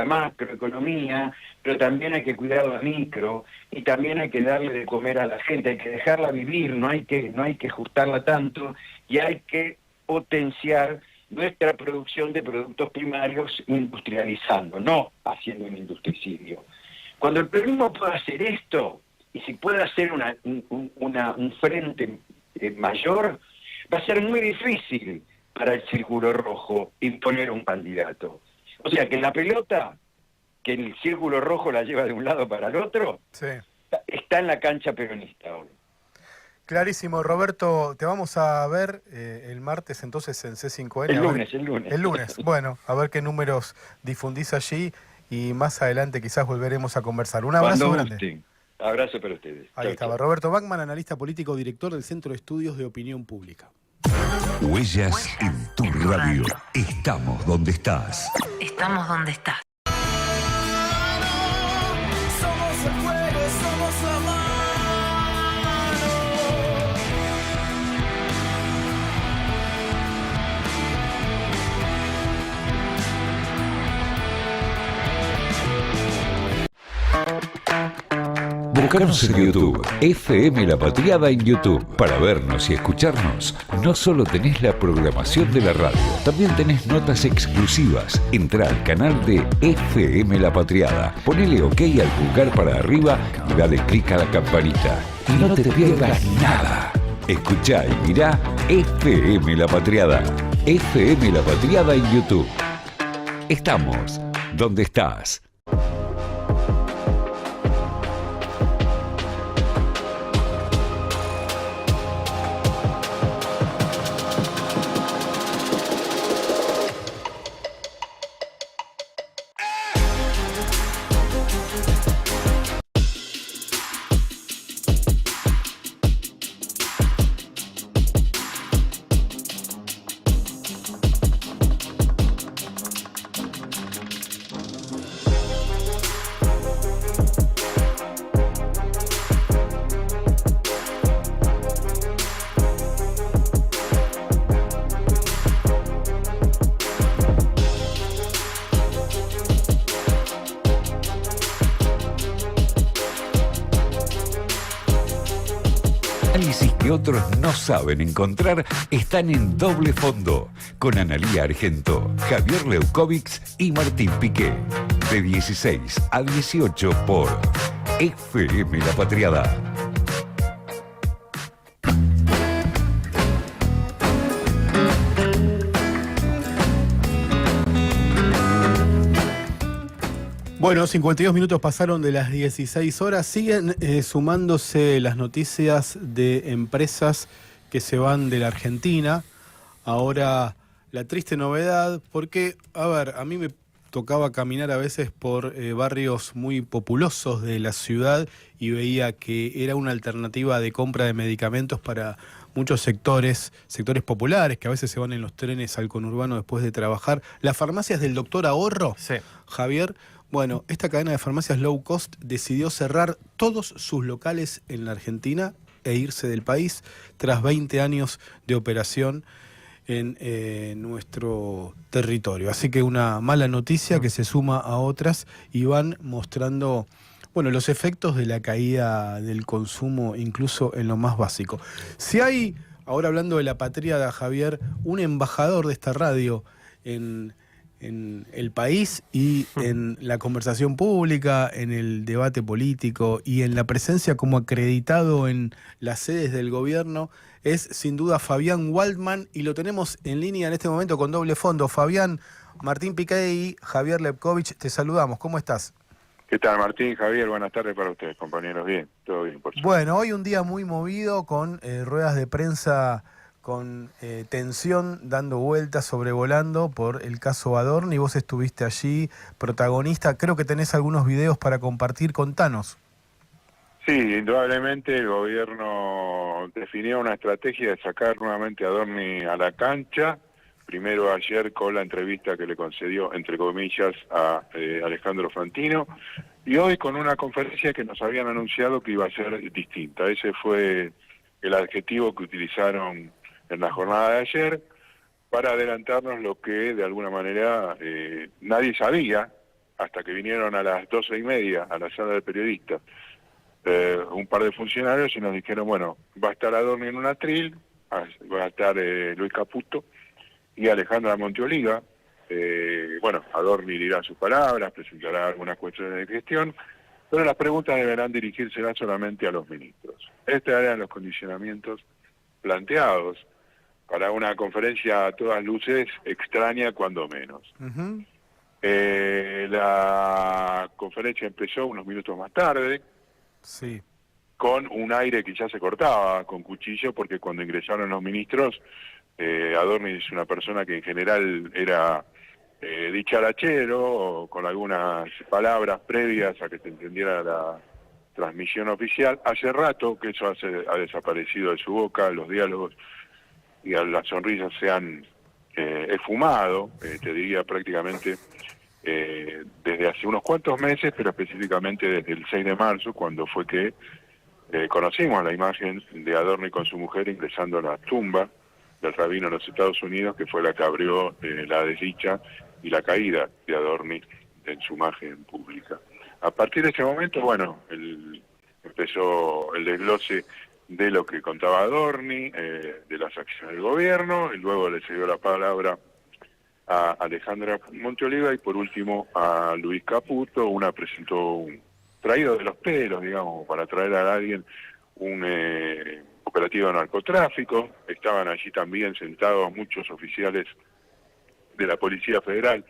S6: macroeconomía, pero también hay que cuidar la micro, y también hay que darle de comer a la gente, hay que dejarla vivir, no hay que ajustarla tanto, y hay que potenciar nuestra producción de productos primarios industrializando, no haciendo un industricidio. Cuando el peronismo pueda hacer esto, y si puede hacer un frente mayor, va a ser muy difícil para el Círculo Rojo imponer un candidato. O sea, que la pelota, que el Círculo Rojo la lleva de un lado para el otro, está en la cancha peronista hoy.
S2: Clarísimo, Roberto. Te vamos a ver el martes entonces en C5N.
S6: El lunes.
S2: El lunes. Bueno, a ver qué números difundís allí y más adelante quizás volveremos a conversar. Un abrazo grande.
S6: Sí. Abrazo para ustedes.
S2: Ahí estaba Roberto Bachmann, analista político, director del Centro de Estudios de Opinión Pública.
S4: Huellas en tu radio. Estamos donde estás.
S7: Estamos donde estás.
S1: Somos el fuego, somos la mano.
S4: Buscarnos en YouTube, FM La Patriada en YouTube. Para vernos y escucharnos, no solo tenés la programación de la radio, también tenés notas exclusivas. Entrá al canal de FM La Patriada, ponele OK al pulgar para arriba y dale clic a la campanita. Y no te pierdas nada. Escuchá y mirá FM La Patriada. FM La Patriada en YouTube. Estamos donde estás. Análisis que otros no saben encontrar están en Doble Fondo, con Analía Argento, Javier Leukovics y Martín Piqué. De 16 a 18 por FM La Patriada.
S2: Bueno, 52 minutos pasaron de las 16 horas. Siguen sumándose las noticias de empresas que se van de la Argentina. Ahora, la triste novedad, porque, a ver, a mí me tocaba caminar a veces por barrios muy populosos de la ciudad y veía que era una alternativa de compra de medicamentos para muchos sectores populares que a veces se van en los trenes al conurbano después de trabajar. Las farmacias del Doctor Ahorro,
S3: Sí.
S2: Javier, bueno, esta cadena de farmacias low cost decidió cerrar todos sus locales en la Argentina e irse del país tras 20 años de operación en nuestro territorio. Así que una mala noticia que se suma a otras y van mostrando, bueno, los efectos de la caída del consumo incluso en lo más básico. Si hay, ahora hablando de la patriada, Javier, un embajador de esta radio en el país y en la conversación pública, en el debate político y en la presencia como acreditado en las sedes del gobierno, es sin duda Fabián Waldman, y lo tenemos en línea en este momento con doble fondo. Fabián, Martín Piqué y Javier Lepkovich, te saludamos. ¿Cómo estás?
S7: ¿Qué tal, Martín? Javier, buenas tardes para ustedes, compañeros. Bien, todo bien, por suerte.
S2: Bueno, hoy un día muy movido con ruedas de prensa con tensión dando vueltas, sobrevolando por el caso Adorni. Vos estuviste allí, protagonista. Creo que tenés algunos videos para compartir. Contanos.
S7: Sí, indudablemente el gobierno definió una estrategia de sacar nuevamente a Adorni a la cancha. Primero ayer con la entrevista que le concedió, entre comillas, a Alejandro Fantino, y hoy con una conferencia que nos habían anunciado que iba a ser distinta. Ese fue el adjetivo que utilizaron en la jornada de ayer para adelantarnos lo que de alguna manera nadie sabía hasta que vinieron a las 12:30 a la sala de periodistas un par de funcionarios y nos dijeron, bueno, va a estar Adorni en un atril, va a estar Luis Caputo y Alejandra Monteoliva. Bueno, Adorni dirá sus palabras, presentará algunas cuestiones de gestión, pero las preguntas deberán dirigírselas solamente a los ministros. Estos eran los condicionamientos planteados para una conferencia a todas luces extraña, cuando menos.
S2: Uh-huh.
S7: La conferencia empezó unos minutos más tarde,
S2: Sí.
S7: con un aire que ya se cortaba con cuchillo, porque cuando ingresaron los ministros, Adorni es una persona que en general era dicharachero, o con algunas palabras previas a que se entendiera la transmisión oficial. Hace rato que eso ha desaparecido de su boca, los diálogos y las sonrisas se han esfumado, te diría prácticamente desde hace unos cuantos meses, pero específicamente desde el 6 de marzo, cuando fue que conocimos la imagen de Adorni con su mujer ingresando a la tumba del rabino en los Estados Unidos, que fue la que abrió la desdicha y la caída de Adorni en su imagen pública. A partir de ese momento, bueno, empezó el desglose de lo que contaba Adorni, de las acciones del gobierno, y luego le cedió la palabra a Alejandra Monteoliva y por último a Luis Caputo. Una presentó traído de los pelos, digamos, para traer a alguien un operativo de narcotráfico. Estaban allí también sentados muchos oficiales de la Policía Federal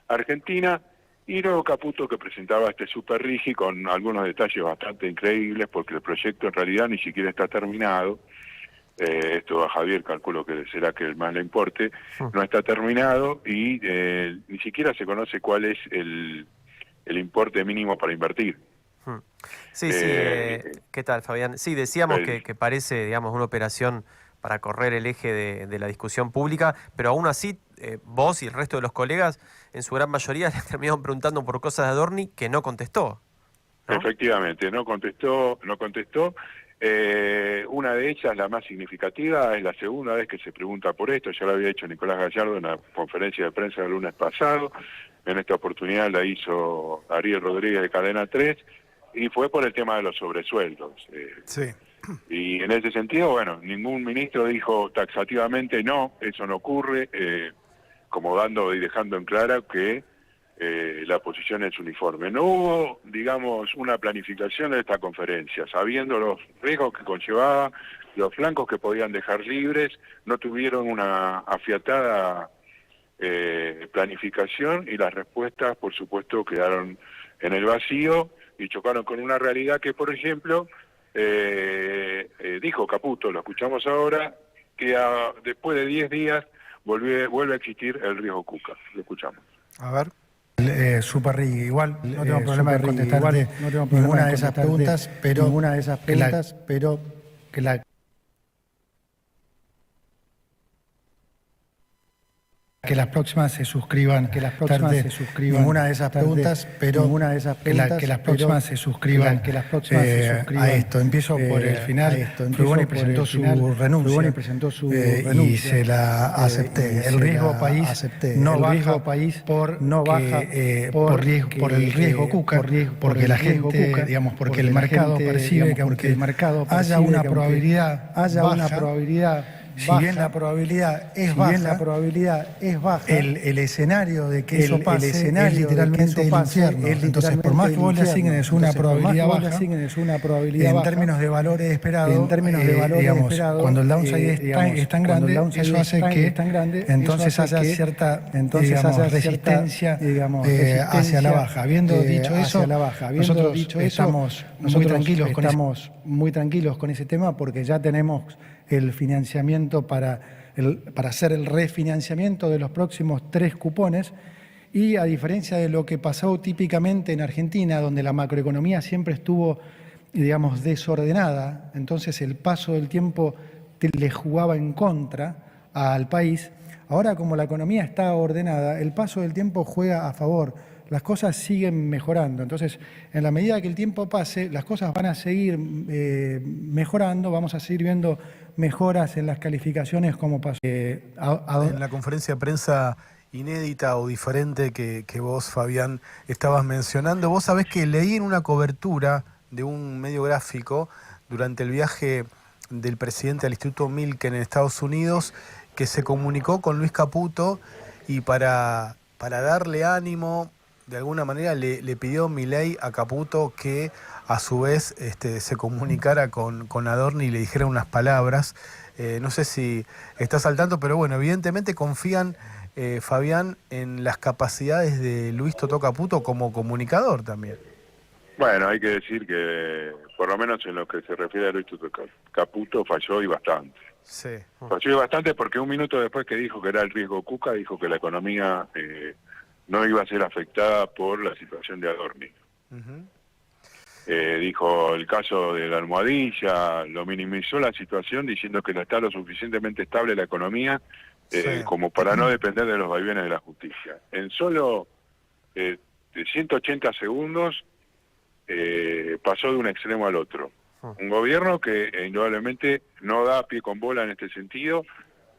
S7: Argentina, y luego Caputo, que presentaba este super rigi con algunos detalles bastante increíbles, porque el proyecto en realidad ni siquiera está terminado. Esto a Javier calculo que será que el más le importe. No está terminado y ni siquiera se conoce cuál es el importe mínimo para invertir.
S3: Sí, ¿qué tal, Fabián? Sí, decíamos que parece, digamos, una operación para correr el eje de la discusión pública, pero aún así vos y el resto de los colegas, en su gran mayoría, le terminaron preguntando por cosas de Adorni que no contestó, ¿no?
S7: Efectivamente, no contestó. Una de ellas, la más significativa, es la segunda vez que se pregunta por esto. Ya lo había hecho Nicolás Gallardo en la conferencia de prensa el lunes pasado. En esta oportunidad la hizo Ariel Rodríguez de Cadena 3, y fue por el tema de los sobresueldos.
S2: Sí.
S7: Y en ese sentido, bueno, ningún ministro dijo taxativamente no, eso no ocurre, como dando y dejando en claro que la posición es uniforme. No hubo, digamos, una planificación de esta conferencia, sabiendo los riesgos que conllevaba, los flancos que podían dejar libres. No tuvieron una afiatada planificación, y las respuestas, por supuesto, quedaron en el vacío y chocaron con una realidad que, por ejemplo, dijo Caputo, lo escuchamos ahora, que después de 10 días vuelve a existir el riesgo Cuca. Lo escuchamos.
S2: A ver.
S8: Super igual, no tengo problema de contestarte ninguna de esas preguntas, pero que la que las próximas se suscriban, ninguna de esas preguntas, pero que las próximas se suscriban, a esto. Empiezo por el final. Frugoni presentó su renuncia y se la acepté. El riesgo país no baja por el riesgo Cuca, porque la gente, digamos, porque el mercado percibe que aunque haya una probabilidad si bien la probabilidad es baja, el escenario de que eso pase es literalmente el infierno. Entonces, por más que vos le asignes una probabilidad baja, en términos de valores esperados, digamos, cuando el downside es tan grande, eso hace que entonces haya cierta resistencia hacia la baja. Habiendo dicho eso, nosotros estamos muy tranquilos con ese tema porque ya tenemos el financiamiento para hacer el refinanciamiento de los próximos 3 cupones y a diferencia de lo que pasó típicamente en Argentina, donde la macroeconomía siempre estuvo, digamos, desordenada, entonces el paso del tiempo le jugaba en contra al país, ahora como la economía está ordenada, el paso del tiempo juega a favor. Las cosas siguen mejorando. Entonces, en la medida que el tiempo pase, las cosas van a seguir mejorando, vamos a seguir viendo mejoras en las calificaciones como pasó.
S2: En la conferencia de prensa inédita o diferente que vos, Fabián, estabas mencionando, vos sabés que leí en una cobertura de un medio gráfico durante el viaje del presidente al Instituto Milken en Estados Unidos que se comunicó con Luis Caputo y para darle ánimo, de alguna manera le pidió Milei a Caputo que a su vez se comunicara con Adorni y le dijera unas palabras. No sé si estás al tanto, pero bueno, evidentemente confían, Fabián, en las capacidades de Luis Totó Caputo como comunicador también.
S7: Bueno, hay que decir que, por lo menos en lo que se refiere a Luis Totó Caputo, falló y bastante.
S2: Sí.
S7: Falló y bastante porque un minuto después que dijo que era el riesgo Cuca, dijo que la economía no iba a ser afectada por la situación de Adorni. Dijo el caso de la almohadilla, lo minimizó la situación diciendo que no está lo suficientemente estable la economía como para no depender de los vaivenes de la justicia. En solo 180 segundos pasó de un extremo al otro. Un gobierno que indudablemente no da pie con bola en este sentido,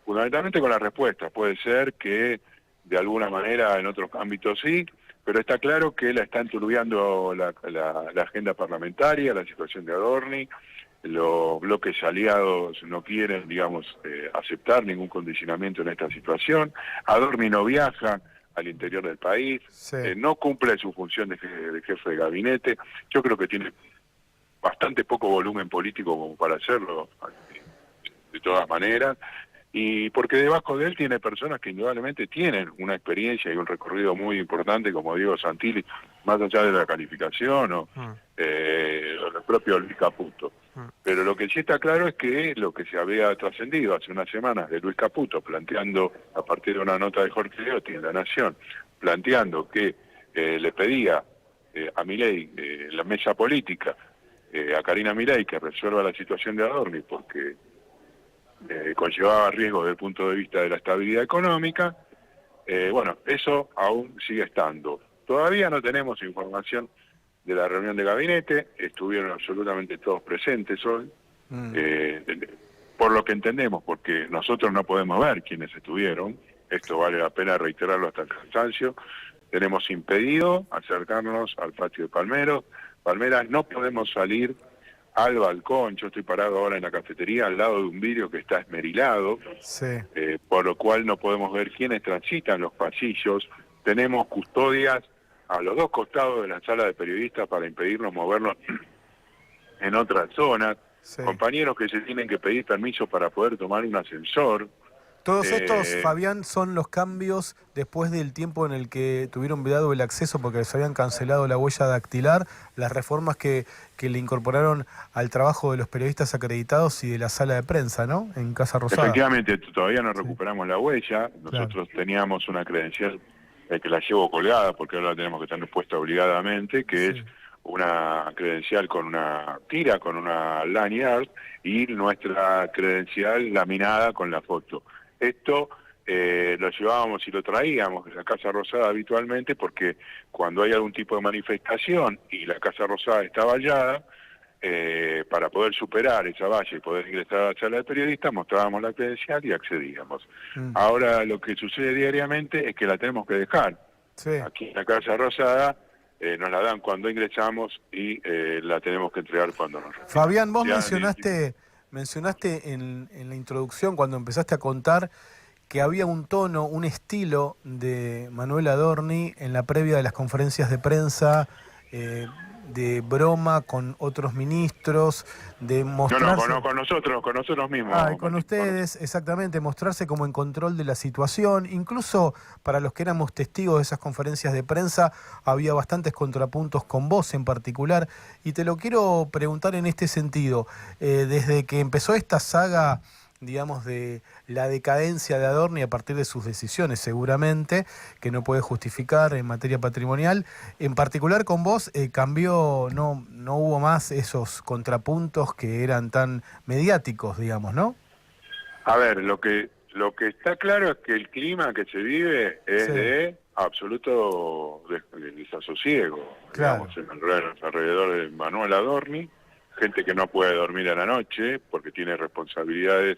S7: fundamentalmente con las respuestas. Puede ser que de alguna manera en otros ámbitos sí, pero está claro que la está enturbiando la agenda parlamentaria, la situación de Adorni, los bloques aliados no quieren, digamos, aceptar ningún condicionamiento en esta situación, Adorni no viaja al interior del país, no cumple su función de jefe de gabinete, yo creo que tiene bastante poco volumen político como para hacerlo, de todas maneras, y porque debajo de él tiene personas que indudablemente tienen una experiencia y un recorrido muy importante, como Diego Santilli, más allá de la calificación o el propio Luis Caputo. Pero lo que sí está claro es que lo que se había trascendido hace unas semanas de Luis Caputo, planteando a partir de una nota de Jorge Leotti en La Nación, planteando que le pedía a Milei, la mesa política, a Karina Milei, que resuelva la situación de Adorni, porque conllevaba riesgo desde el punto de vista de la estabilidad económica. Bueno, eso aún sigue estando. Todavía no tenemos información de la reunión de gabinete, estuvieron absolutamente todos presentes hoy, por lo que entendemos, porque nosotros no podemos ver quiénes estuvieron, esto vale la pena reiterarlo hasta el cansancio, tenemos impedido acercarnos al patio de Palmeras, no podemos salir al balcón, yo estoy parado ahora en la cafetería al lado de un vidrio que está esmerilado, por lo cual no podemos ver quiénes transitan los pasillos, tenemos custodias a los dos costados de la sala de periodistas para impedirnos movernos en otras zonas, compañeros que se tienen que pedir permiso para poder tomar un ascensor,
S2: Todos estos, Fabián, son los cambios después del tiempo en el que tuvieron vedado el acceso porque les habían cancelado la huella dactilar, las reformas que le incorporaron al trabajo de los periodistas acreditados y de la sala de prensa, ¿no? En Casa Rosada.
S7: Efectivamente, todavía no recuperamos la huella. Nosotros teníamos una credencial que la llevo colgada porque ahora la tenemos que tener puesta obligadamente, que es una credencial con una tira, con una lanyard, y nuestra credencial laminada con la foto. Esto lo llevábamos y lo traíamos a la Casa Rosada habitualmente porque cuando hay algún tipo de manifestación y la Casa Rosada está vallada, para poder superar esa valla y poder ingresar a la sala de periodistas, mostrábamos la credencial y accedíamos. Ahora lo que sucede diariamente es que la tenemos que dejar. Aquí en la Casa Rosada nos la dan cuando ingresamos y la tenemos que entregar cuando nos retiramos.
S2: Fabián, vos mencionaste en la introducción, cuando empezaste a contar, que había un tono, un estilo de Manuel Adorni en la previa de las conferencias de prensa, de broma con otros ministros, de mostrarse...
S7: No, con nosotros mismos.
S2: Con ustedes, exactamente, mostrarse como en control de la situación. Incluso para los que éramos testigos de esas conferencias de prensa, había bastantes contrapuntos con vos en particular. Y te lo quiero preguntar en este sentido. Desde que empezó esta saga, digamos, de la decadencia de Adorni a partir de sus decisiones, seguramente, que no puede justificar en materia patrimonial. En particular con vos cambió, no hubo más esos contrapuntos que eran tan mediáticos, digamos, ¿no?
S7: A ver, lo que está claro es que el clima que se vive es de absoluto desasosiego, digamos, alrededor de Manuel Adorni, gente que no puede dormir a la noche porque tiene responsabilidades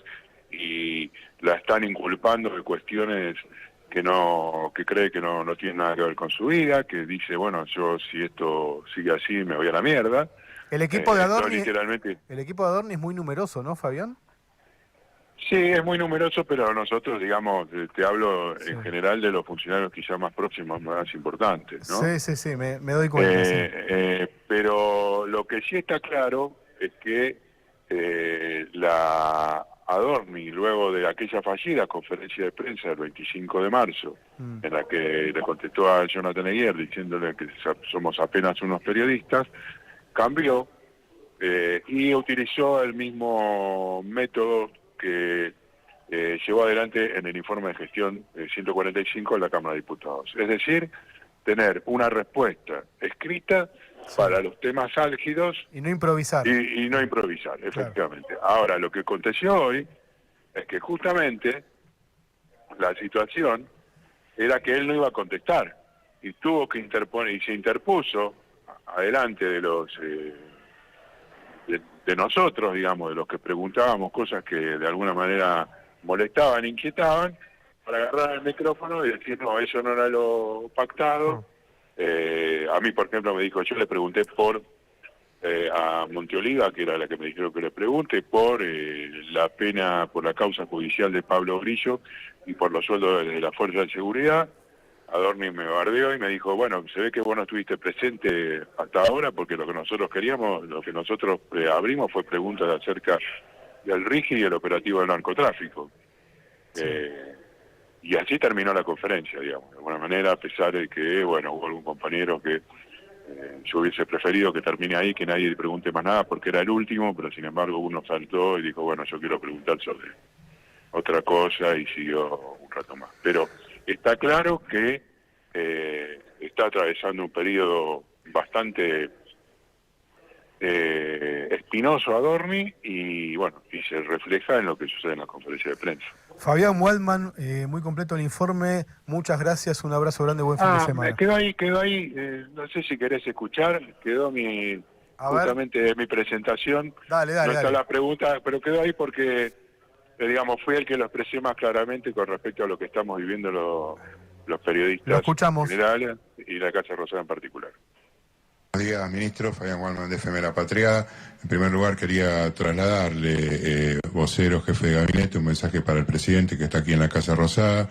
S7: y la están inculpando de cuestiones que cree que no tienen nada que ver con su vida, que dice, bueno, yo si esto sigue así me voy a la mierda.
S2: El equipo de Adorni,
S7: literalmente...
S2: el equipo de Adorni es muy numeroso, ¿no, Fabián?
S7: Sí, es muy numeroso, pero nosotros, digamos, te hablo en general de los funcionarios quizá más próximos, más importantes, ¿no?
S2: Sí, me doy cuenta.
S7: Pero lo que sí está claro es que la Adorni, luego de aquella fallida conferencia de prensa del 25 de marzo, en la que le contestó a Jonathan Eguier diciéndole que somos apenas unos periodistas, cambió y utilizó el mismo método que llevó adelante en el informe de gestión 145 de la Cámara de Diputados. Es decir, tener una respuesta escrita para los temas álgidos.
S2: Y no improvisar.
S7: Y no improvisar, efectivamente. Claro. Ahora, lo que aconteció hoy es que justamente la situación era que él no iba a contestar y tuvo que interponer, y se interpuso adelante de los... de nosotros, digamos, de los que preguntábamos cosas que de alguna manera molestaban, inquietaban, para agarrar el micrófono y decir, no, eso no era lo pactado. A mí, por ejemplo, me dijo, yo le pregunté por a Monteoliva, que era la que me dijeron que le pregunte, por la pena, por la causa judicial de Pablo Grillo y por los sueldos de la Fuerza de Seguridad. Adorni me bardeó y me dijo, bueno, se ve que vos no estuviste presente hasta ahora porque lo que nosotros queríamos, lo que nosotros abrimos fue preguntas acerca del RIGI y el operativo del narcotráfico. Sí. Y así terminó la conferencia, digamos, de alguna manera, a pesar de que, bueno, hubo algún compañero que yo hubiese preferido que termine ahí, que nadie le pregunte más nada porque era el último, pero sin embargo uno saltó y dijo, bueno, yo quiero preguntar sobre otra cosa y siguió un rato más. Pero está claro que está atravesando un periodo bastante espinoso Adorni y bueno, y se refleja en lo que sucede en la conferencia de prensa.
S2: Fabián Waldman, muy completo el informe, muchas gracias, un abrazo grande, buen fin de semana.
S7: Quedó ahí, no sé si querés escuchar, quedó justamente mi presentación.
S2: Dale.
S7: No está la pregunta, pero quedó ahí porque digamos, fui el que lo expresé más claramente con respecto a lo que estamos viviendo los periodistas
S2: lo escuchamos.
S7: En general y la Casa Rosada en particular.
S9: Buenos días, ministro. Fabián Waldman, de FM La Patriada. En primer lugar, quería trasladarle, vocero, jefe de gabinete, un mensaje para el presidente que está aquí en la Casa Rosada,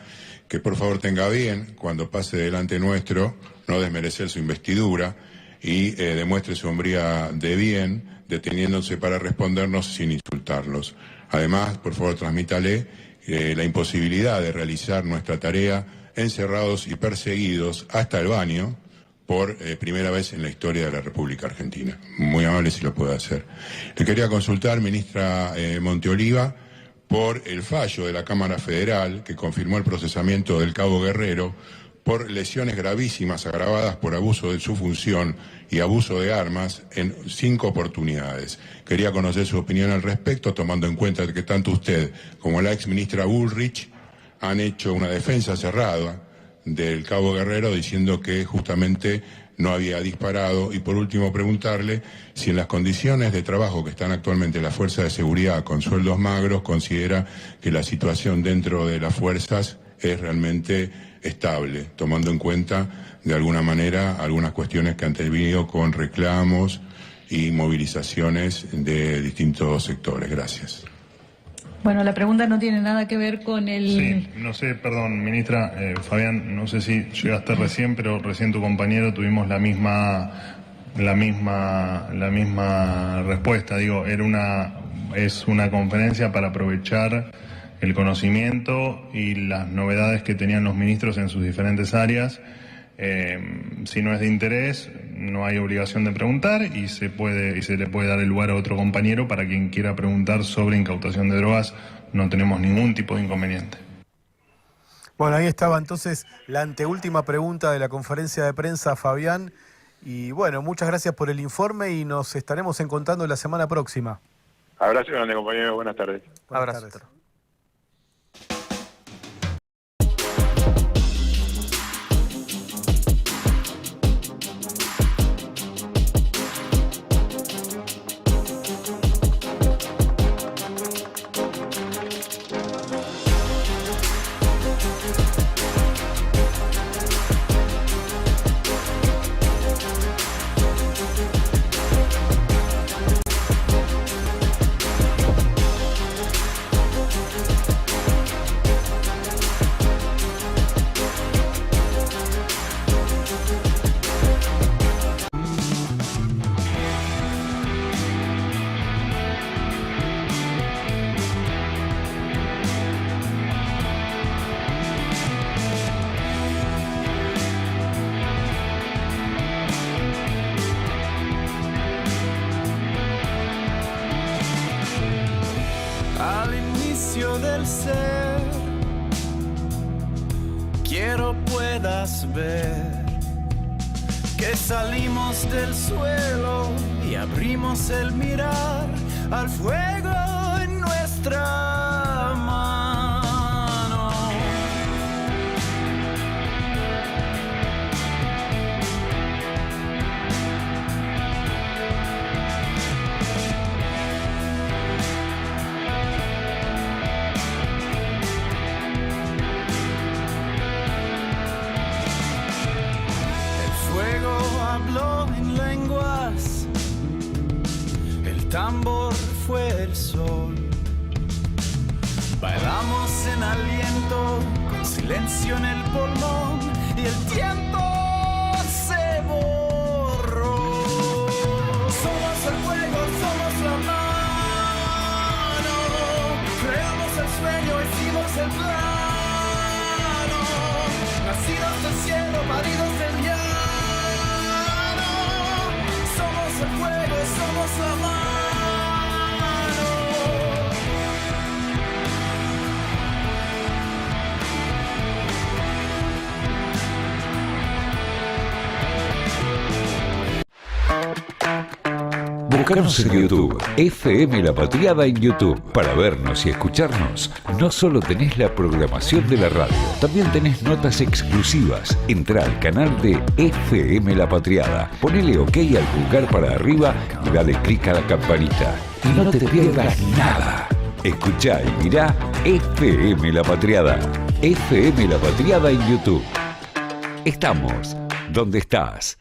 S9: que por favor tenga bien, cuando pase delante nuestro, no desmerecer su investidura y demuestre su hombría de bien, deteniéndose para respondernos sin insultarlos. Además, por favor, transmítale la imposibilidad de realizar nuestra tarea encerrados y perseguidos hasta el baño por primera vez en la historia de la República Argentina. Muy amable si lo puede hacer. Le quería consultar, ministra Monteoliva, por el fallo de la Cámara Federal que confirmó el procesamiento del cabo Guerrero por lesiones gravísimas agravadas por abuso de su función y abuso de armas en 5 oportunidades. Quería conocer su opinión al respecto, tomando en cuenta que tanto usted como la ex ministra Bullrich han hecho una defensa cerrada del cabo Guerrero diciendo que justamente no había disparado. Y por último preguntarle si en las condiciones de trabajo que están actualmente las fuerzas de seguridad con sueldos magros considera que la situación dentro de las fuerzas es realmente estable, tomando en cuenta de alguna manera algunas cuestiones que han tenido con reclamos y movilizaciones de distintos sectores. Gracias.
S10: Bueno, la pregunta no tiene nada que ver con el...
S11: Sí, no sé, perdón, ministra, Fabián, no sé si llegaste recién, pero recién tu compañero tuvimos la misma respuesta. Digo, es una conferencia para aprovechar el conocimiento y las novedades que tenían los ministros en sus diferentes áreas. Si no es de interés, no hay obligación de preguntar y se le puede dar el lugar a otro compañero para quien quiera preguntar sobre incautación de drogas. No tenemos ningún tipo de inconveniente.
S2: Bueno, ahí estaba entonces la anteúltima pregunta de la conferencia de prensa, Fabián. Y bueno, muchas gracias por el informe y nos estaremos encontrando la semana próxima.
S7: Abrazo grande, compañero. Buenas tardes.
S3: Abrazo.
S1: Del ser, quiero puedas ver que salimos del suelo y abrimos el mirar al fuego en nuestra mano. Habló en lenguas, el tambor fue el sol. Bailamos en aliento, con silencio en el pulmón, y el tiempo se borró. Somos el fuego, somos la mano, creamos el sueño, hicimos el plano, nacidos del cielo, paridos del llano. El fuego, somos la mano.
S4: Buscanos en YouTube, FM La Patriada en YouTube. Para vernos y escucharnos, no solo tenés la programación de la radio, también tenés notas exclusivas. Entrá al canal de FM La Patriada, ponele OK al pulgar para arriba y dale clic a la campanita. Y no te pierdas nada. Escuchá y mirá FM La Patriada. FM La Patriada en YouTube. Estamos donde estás.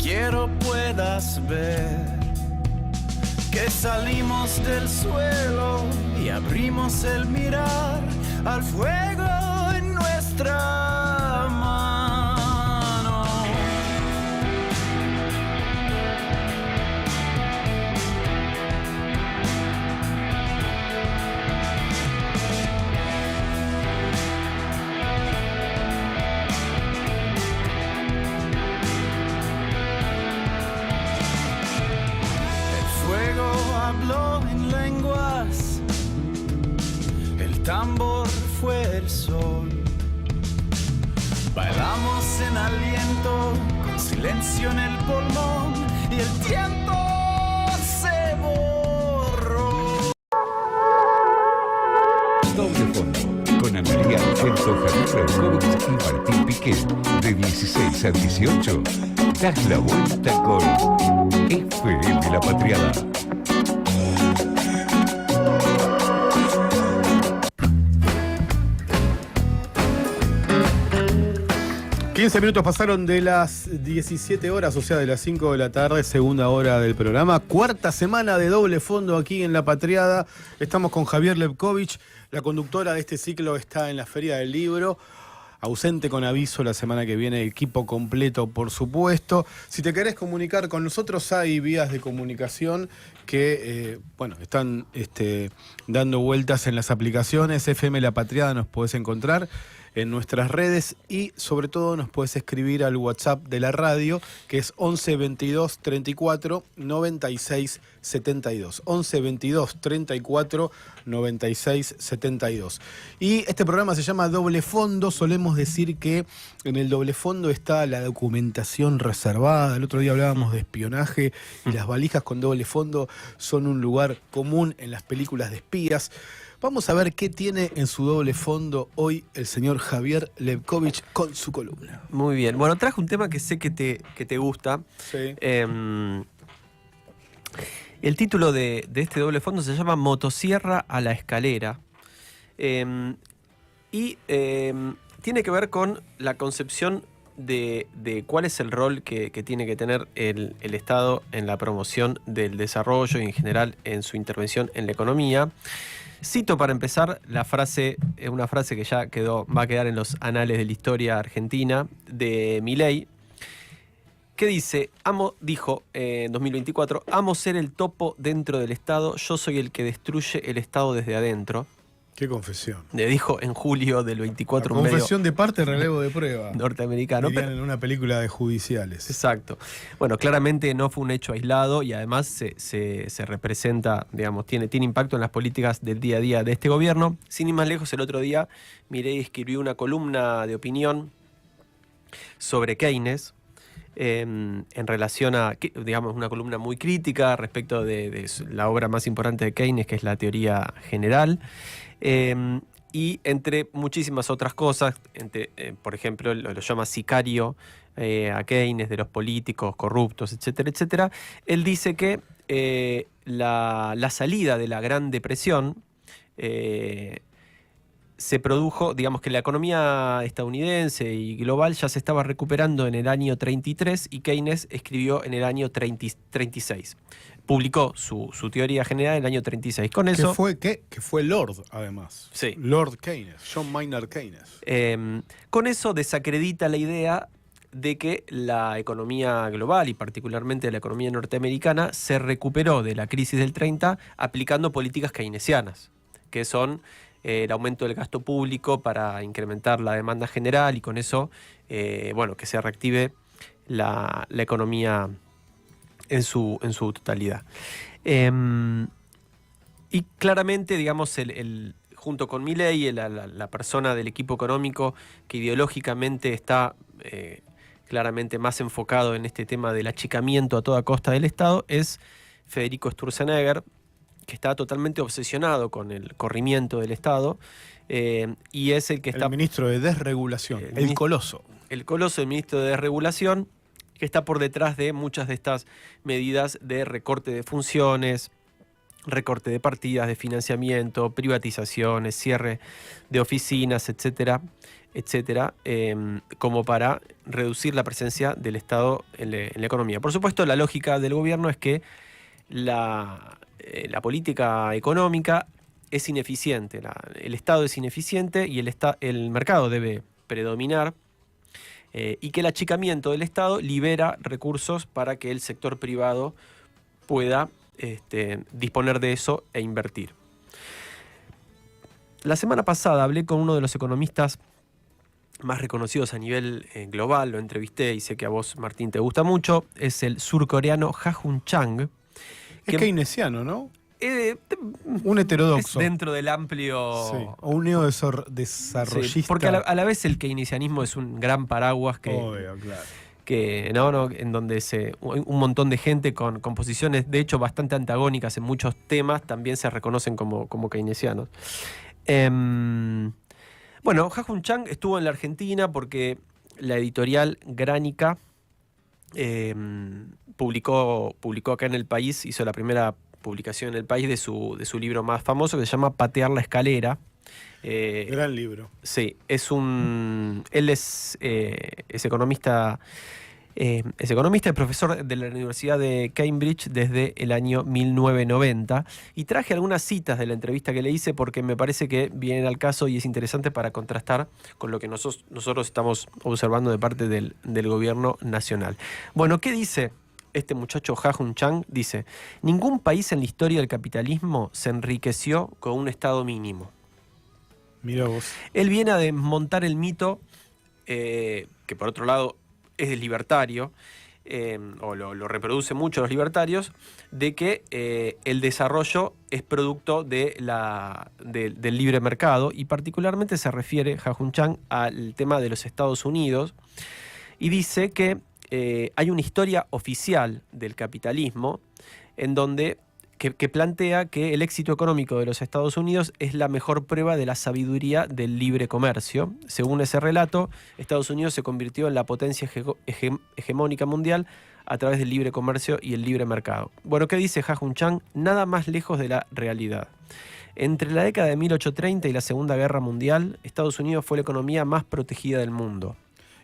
S1: quiero puedas ver que salimos del suelo y abrimos el mirar al fuego en nuestra mano. Habló en lenguas, el tambor fue el sol. Bailamos en aliento, con silencio en el pulmón, y el tiempo se borró.
S4: Doble Fondo, con Analía Argento, Javier Leucovich y Martín Piquet, de 16 a 18. Das la vuelta con FM La Patriada.
S2: 15 minutos pasaron de las 17 horas, o sea, de las 5 de la tarde, segunda hora del programa. Cuarta semana de Doble Fondo aquí en La Patriada. Estamos con Javier Leucovich. La conductora de este ciclo está en la Feria del Libro. Ausente con aviso la semana que viene, equipo completo, por supuesto. Si te querés comunicar con nosotros, hay vías de comunicación que están dando vueltas en las aplicaciones. FM La Patriada nos podés encontrar en nuestras redes y sobre todo nos puedes escribir al WhatsApp de la radio, que es 11 22 34 96 72. 11 22 34 96 72. Y este programa se llama Doble Fondo. Solemos decir que en el doble fondo está la documentación reservada. El otro día hablábamos de espionaje y las valijas con doble fondo son un lugar común en las películas de espías. Vamos a ver qué tiene en su doble fondo hoy el señor Javier Leucovich con su columna.
S3: Muy bien. Bueno, traje un tema que sé que te gusta.
S2: Sí.
S3: El título de este doble fondo se llama Motosierra a la escalera. Tiene que ver con la concepción de cuál es el rol que tiene que tener el Estado en la promoción del desarrollo y en general en su intervención en la economía. Cito para empezar una frase que ya va a quedar en los anales de la historia argentina, de Milei, que dijo en 2024, amo ser el topo dentro del Estado, yo soy el que destruye el Estado desde adentro.
S2: Qué confesión.
S3: Le dijo en julio del 24.
S2: Confesión de parte, relevo de prueba.
S3: Norteamericano.
S2: Dirían en una película de judiciales.
S3: Exacto. Bueno, claramente no fue un hecho aislado y además se representa, digamos, tiene impacto en las políticas del día a día de este gobierno. Sin ir más lejos, el otro día Milei escribió una columna de opinión sobre Keynes, en relación a, digamos, una columna muy crítica respecto de la obra más importante de Keynes, que es la teoría general. Y entre muchísimas otras cosas, por ejemplo, lo llama sicario a Keynes de los políticos corruptos, etcétera, etcétera. Él dice que la salida de la Gran Depresión se produjo, digamos que la economía estadounidense y global ya se estaba recuperando en el año 33 y Keynes escribió en el año 36. Publicó su teoría general en el año 36. Con eso,
S2: que fue Lord, además.
S3: Sí.
S2: Lord Keynes, John Maynard Keynes.
S3: Con eso desacredita la idea de que la economía global y particularmente la economía norteamericana se recuperó de la crisis del 30 aplicando políticas keynesianas, que son el aumento del gasto público para incrementar la demanda general y con eso, que se reactive la economía en su totalidad. Y claramente, digamos, junto con Milei, la persona del equipo económico que ideológicamente está claramente más enfocado en este tema del achicamiento a toda costa del Estado, es Federico Sturzenegger, que está totalmente obsesionado con el corrimiento del Estado, y es el que está...
S2: El ministro de Desregulación, el coloso.
S3: El coloso, el ministro de Desregulación, que está por detrás de muchas de estas medidas de recorte de funciones, recorte de partidas, de financiamiento, privatizaciones, cierre de oficinas, etcétera, etcétera, como para reducir la presencia del Estado en la economía. Por supuesto, la lógica del gobierno es que la política económica es ineficiente, el Estado es ineficiente y el mercado debe predominar, y que el achicamiento del Estado libera recursos para que el sector privado pueda disponer de eso e invertir. La semana pasada hablé con uno de los economistas más reconocidos a nivel global, lo entrevisté y sé que a vos, Martín, te gusta mucho, es el surcoreano Ha-Joon Chang.
S2: Es keynesiano, ¿no?
S3: Un
S2: heterodoxo.
S3: Es dentro del amplio...
S2: Sí, o un neodesarrollista.
S3: Sí, porque a la vez el keynesianismo es un gran paraguas que...
S2: Obvio, claro.
S3: En donde un montón de gente con posiciones, de hecho, bastante antagónicas en muchos temas, también se reconocen como keynesianos. Bueno, Ha-Joon Chang estuvo en la Argentina porque la editorial Gránica publicó acá en El País, hizo la primera publicación en El País de su libro más famoso, que se llama Patear la escalera.
S2: Gran libro.
S3: Sí, él es economista. Es economista y profesor de la Universidad de Cambridge desde el año 1990, y traje algunas citas de la entrevista que le hice porque me parece que vienen al caso y es interesante para contrastar con lo que nosotros estamos observando de parte del gobierno nacional. Bueno, ¿qué dice este muchacho Ha-Joon Chang? Dice: ningún país en la historia del capitalismo se enriqueció con un Estado mínimo.
S2: Mira vos.
S3: Él viene a desmontar el mito, que por otro lado es libertario, o lo reproduce mucho los libertarios, de que el desarrollo es producto del libre mercado, y particularmente se refiere Ha-Joon Chang al tema de los Estados Unidos, y dice que hay una historia oficial del capitalismo en donde que plantea que el éxito económico de los Estados Unidos es la mejor prueba de la sabiduría del libre comercio. Según ese relato, Estados Unidos se convirtió en la potencia hegemónica mundial a través del libre comercio y el libre mercado. Bueno, ¿qué dice Ha-Joon Chang? Nada más lejos de la realidad. Entre la década de 1830 y la Segunda Guerra Mundial, Estados Unidos fue la economía más protegida del mundo.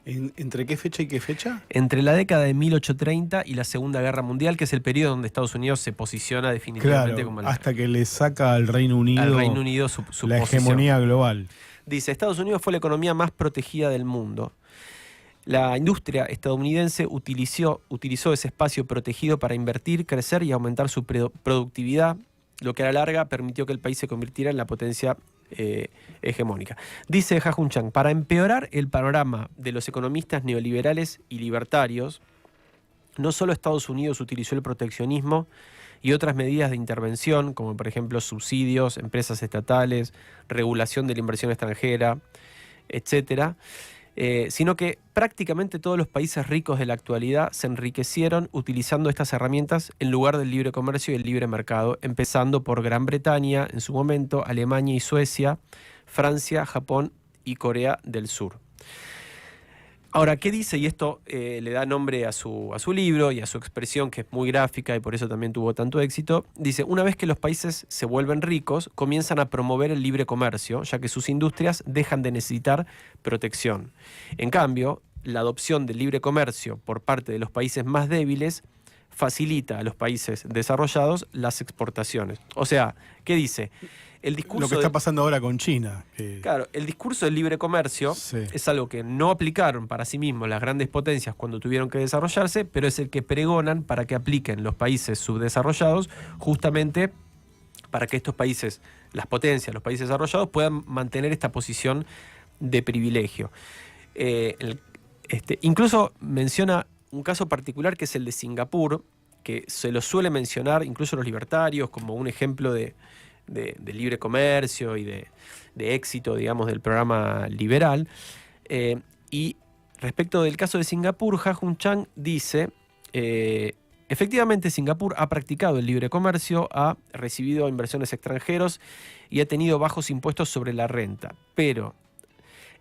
S2: ¿Entre qué fecha y qué fecha?
S3: Entre la década de 1830 y la Segunda Guerra Mundial, que es el periodo donde Estados Unidos se posiciona definitivamente como
S2: hasta que le saca al Reino Unido
S3: su
S2: la hegemonía global.
S3: Dice: Estados Unidos fue la economía más protegida del mundo. La industria estadounidense utilizó ese espacio protegido para invertir, crecer y aumentar su productividad, lo que a la larga permitió que el país se convirtiera en la potencia hegemónica. Dice Ha-Joon Chang: para empeorar el panorama de los economistas neoliberales y libertarios, no solo Estados Unidos utilizó el proteccionismo y otras medidas de intervención, como por ejemplo subsidios, empresas estatales, regulación de la inversión extranjera, etcétera, sino que prácticamente todos los países ricos de la actualidad se enriquecieron utilizando estas herramientas en lugar del libre comercio y el libre mercado, empezando por Gran Bretaña en su momento, Alemania y Suecia, Francia, Japón y Corea del Sur. Ahora, ¿qué dice? Y esto le da nombre a su libro y a su expresión, que es muy gráfica y por eso también tuvo tanto éxito. Dice: una vez que los países se vuelven ricos, comienzan a promover el libre comercio, ya que sus industrias dejan de necesitar protección. En cambio, la adopción del libre comercio por parte de los países más débiles facilita a los países desarrollados las exportaciones. O sea, ¿qué dice? El discurso
S2: lo que está pasando ahora con China.
S3: Claro, el discurso del libre comercio es algo que no aplicaron para sí mismos las grandes potencias cuando tuvieron que desarrollarse, pero es el que pregonan para que apliquen los países subdesarrollados, justamente para que estos países, las potencias, los países desarrollados, puedan mantener esta posición de privilegio. Incluso menciona un caso particular que es el de Singapur, que se lo suele mencionar incluso los libertarios como un ejemplo de libre comercio y de éxito, digamos, del programa liberal. Y respecto del caso de Singapur, Ha-Joon Chang dice: efectivamente, Singapur ha practicado el libre comercio, ha recibido inversiones extranjeros y ha tenido bajos impuestos sobre la renta, pero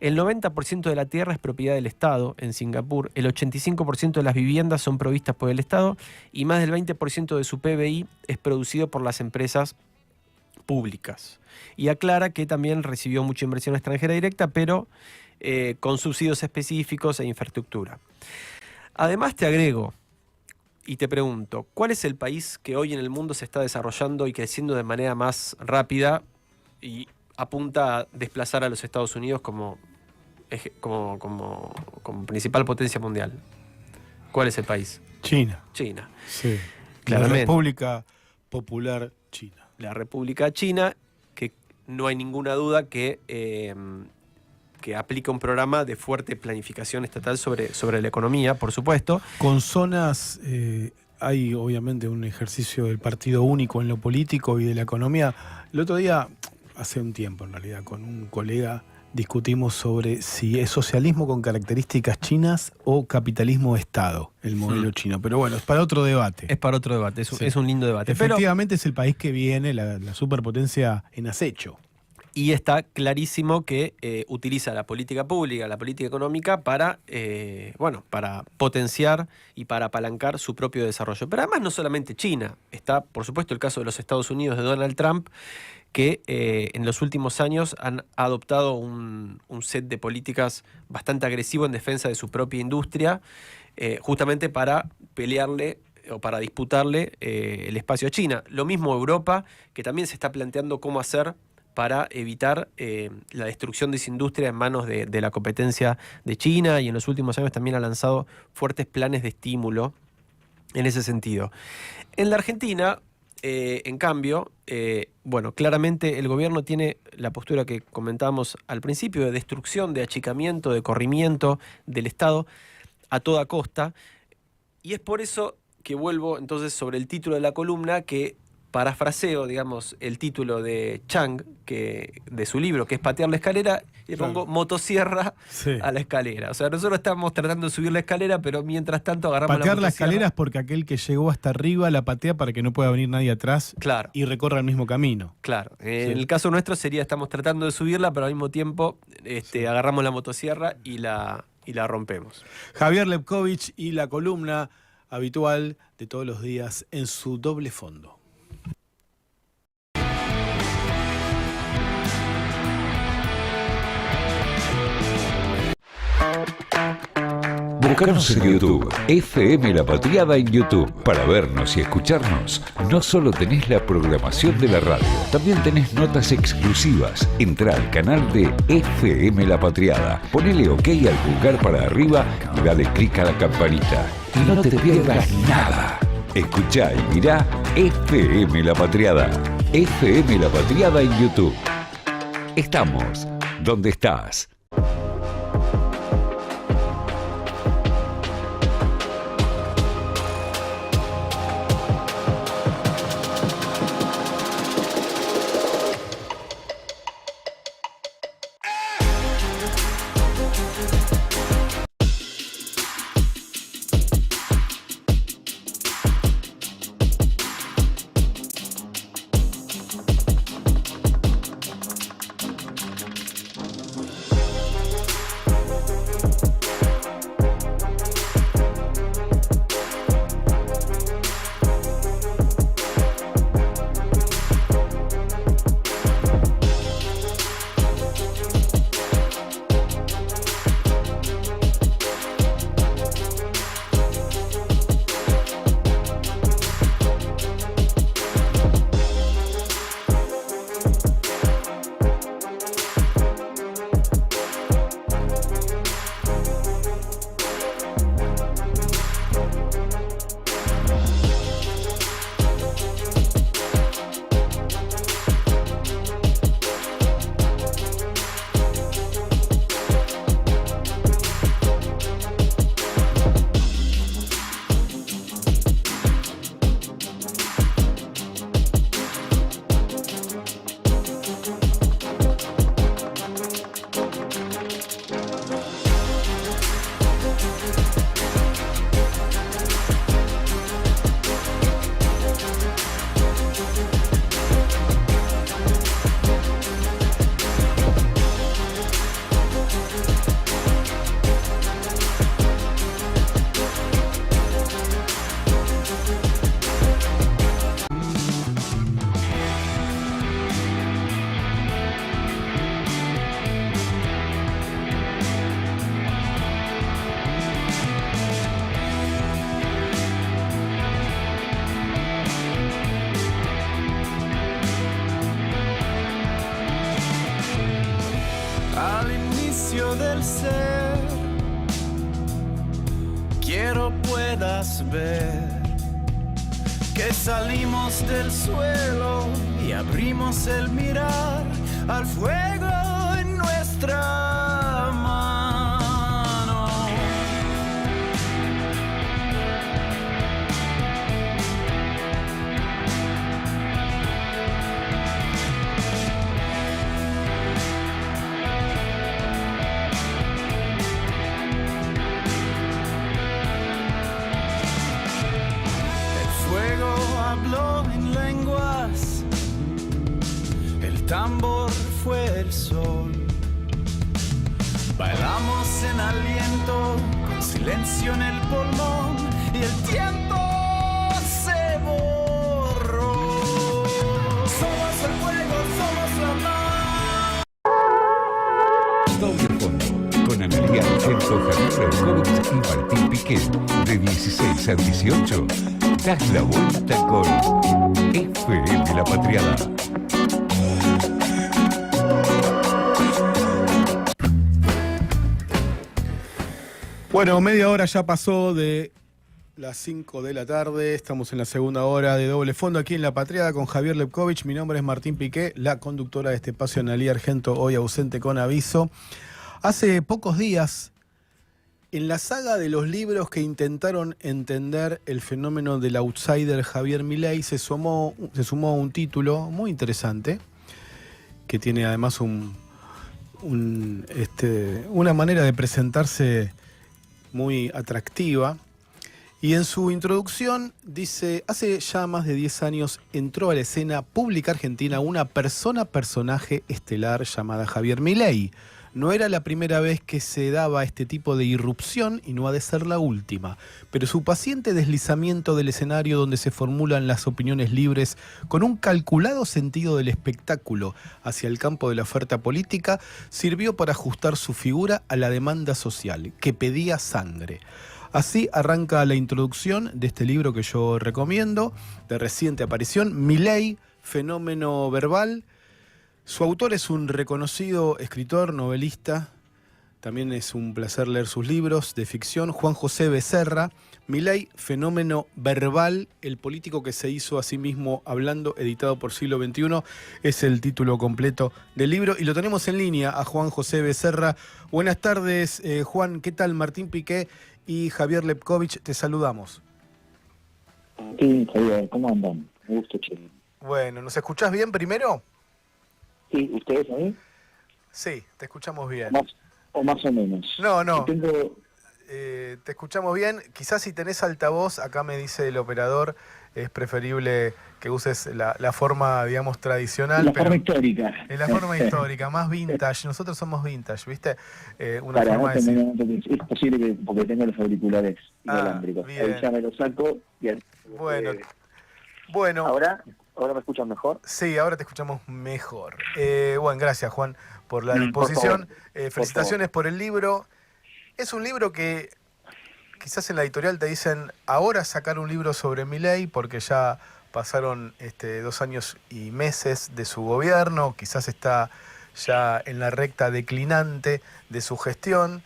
S3: el 90% de la tierra es propiedad del Estado en Singapur, el 85% de las viviendas son provistas por el Estado y más del 20% de su PBI es producido por las empresas públicas. Y aclara que también recibió mucha inversión extranjera directa, pero con subsidios específicos e infraestructura. Además te agrego y te pregunto, ¿cuál es el país que hoy en el mundo se está desarrollando y creciendo de manera más rápida y apunta a desplazar a los Estados Unidos como principal potencia mundial? ¿Cuál es el país?
S2: China.
S3: China.
S2: Sí.
S3: Claramente.
S2: La República Popular China.
S3: La República China, que no hay ninguna duda que aplica un programa de fuerte planificación estatal sobre la economía, por supuesto.
S2: Con zonas, hay obviamente un ejercicio del partido único en lo político y de la economía. El otro día, hace un tiempo en realidad, con un colega discutimos sobre si es socialismo con características chinas o capitalismo de Estado, el modelo chino. Pero bueno, es para otro debate.
S3: Es para otro debate, es un lindo debate.
S2: Efectivamente es el país que viene, la superpotencia en acecho.
S3: Y está clarísimo que utiliza la política pública, la política económica para potenciar y para apalancar su propio desarrollo. Pero además no solamente China, está por supuesto el caso de los Estados Unidos de Donald Trump, que en los últimos años han adoptado un set de políticas bastante agresivo en defensa de su propia industria, justamente para pelearle o para disputarle el espacio a China. Lo mismo Europa, que también se está planteando cómo hacer para evitar la destrucción de esa industria en manos de la competencia de China, y en los últimos años también ha lanzado fuertes planes de estímulo en ese sentido. En la Argentina, en cambio, claramente el gobierno tiene la postura que comentábamos al principio, de destrucción, de achicamiento, de corrimiento del Estado a toda costa, y es por eso que vuelvo entonces sobre el título de la columna, que parafraseo, digamos, el título de Chang, de su libro, que es Patear la escalera, y le pongo motosierra a la escalera. O sea, nosotros estamos tratando de subir la escalera, pero mientras tanto agarramos
S2: Patear la escalera es porque aquel que llegó hasta arriba la patea para que no pueda venir nadie atrás y recorra el mismo camino.
S3: Claro. En el caso nuestro sería, estamos tratando de subirla, pero al mismo tiempo agarramos la motosierra y la rompemos.
S2: Javier Lepkovich y la columna habitual de todos los días en su doble fondo.
S4: Buscanos en YouTube, FM La Patriada en YouTube. Para vernos y escucharnos, no solo tenés la programación de la radio, también tenés notas exclusivas. Entrá al canal de FM La Patriada, ponele OK al pulgar para arriba y dale clic a la campanita. Y no te pierdas nada. Escuchá y mirá FM La Patriada. FM La Patriada en YouTube. Estamos donde estás.
S1: del ser. Quiero puedas ver que salimos del suelo y abrimos el mirar al fuego en nuestra mano. Habló en lenguas, el tambor fue el sol. Bailamos en aliento, con silencio en el pulmón, y el tiempo se borró. Somos el fuego, somos la mar.
S4: Doble Fondo, con Analía Argento, Javier Leucovich y Martín Piquet, de 16 a 18. Das la vuelta con FM La Patriada.
S2: Bueno, media hora ya pasó de las 5 de la tarde. Estamos en la segunda hora de Doble Fondo aquí en La Patriada con Javier Leucovich. Mi nombre es Martín Piqué, la conductora de este espacio, Analía Argento, hoy ausente con aviso. Hace pocos días, en la saga de los libros que intentaron entender el fenómeno del outsider Javier Milei, se sumó un título muy interesante, que tiene además una manera de presentarse muy atractiva. Y en su introducción dice: hace ya más de 10 años entró a la escena pública argentina una personaje estelar llamada Javier Milei. No era la primera vez que se daba este tipo de irrupción y no ha de ser la última, pero su paciente deslizamiento del escenario donde se formulan las opiniones libres con un calculado sentido del espectáculo hacia el campo de la oferta política sirvió para ajustar su figura a la demanda social, que pedía sangre. Así arranca la introducción de este libro que yo recomiendo, de reciente aparición, Milei, fenómeno verbal. Su autor es un reconocido escritor, novelista, también es un placer leer sus libros de ficción, Juan José Becerra. Milei, fenómeno verbal, el político que se hizo a sí mismo hablando, editado por Siglo XXI, es el título completo del libro. Y lo tenemos en línea a Juan José Becerra. Buenas tardes, Juan, ¿qué tal? Martín Piqué y Javier Leucovich, te saludamos.
S12: Sí, Javier, ¿cómo andan? Me gusta, che.
S2: Bueno, ¿nos escuchás bien primero?
S12: Sí, ¿ustedes ahí?
S2: Sí, te escuchamos bien.
S12: Más o menos.
S2: No. Te escuchamos bien. Quizás si tenés altavoz, acá me dice el operador, es preferible que uses la forma, digamos, tradicional.
S12: La forma histórica.
S2: Es la forma histórica, más vintage. Nosotros somos vintage, ¿viste?
S12: Una forma de decir. Es posible que, porque tengo los auriculares inalámbricos. Ahí ya me los saco. Bien.
S2: Bueno.
S12: ¿Ahora me escuchan mejor?
S2: Sí, ahora te escuchamos mejor. Bueno, gracias, Juan, por la disposición. Felicitaciones por el libro. Es un libro que quizás en la editorial te dicen, ahora sacar un libro sobre Milei, porque ya pasaron 2 años y meses de su gobierno, quizás está ya en la recta declinante de su gestión,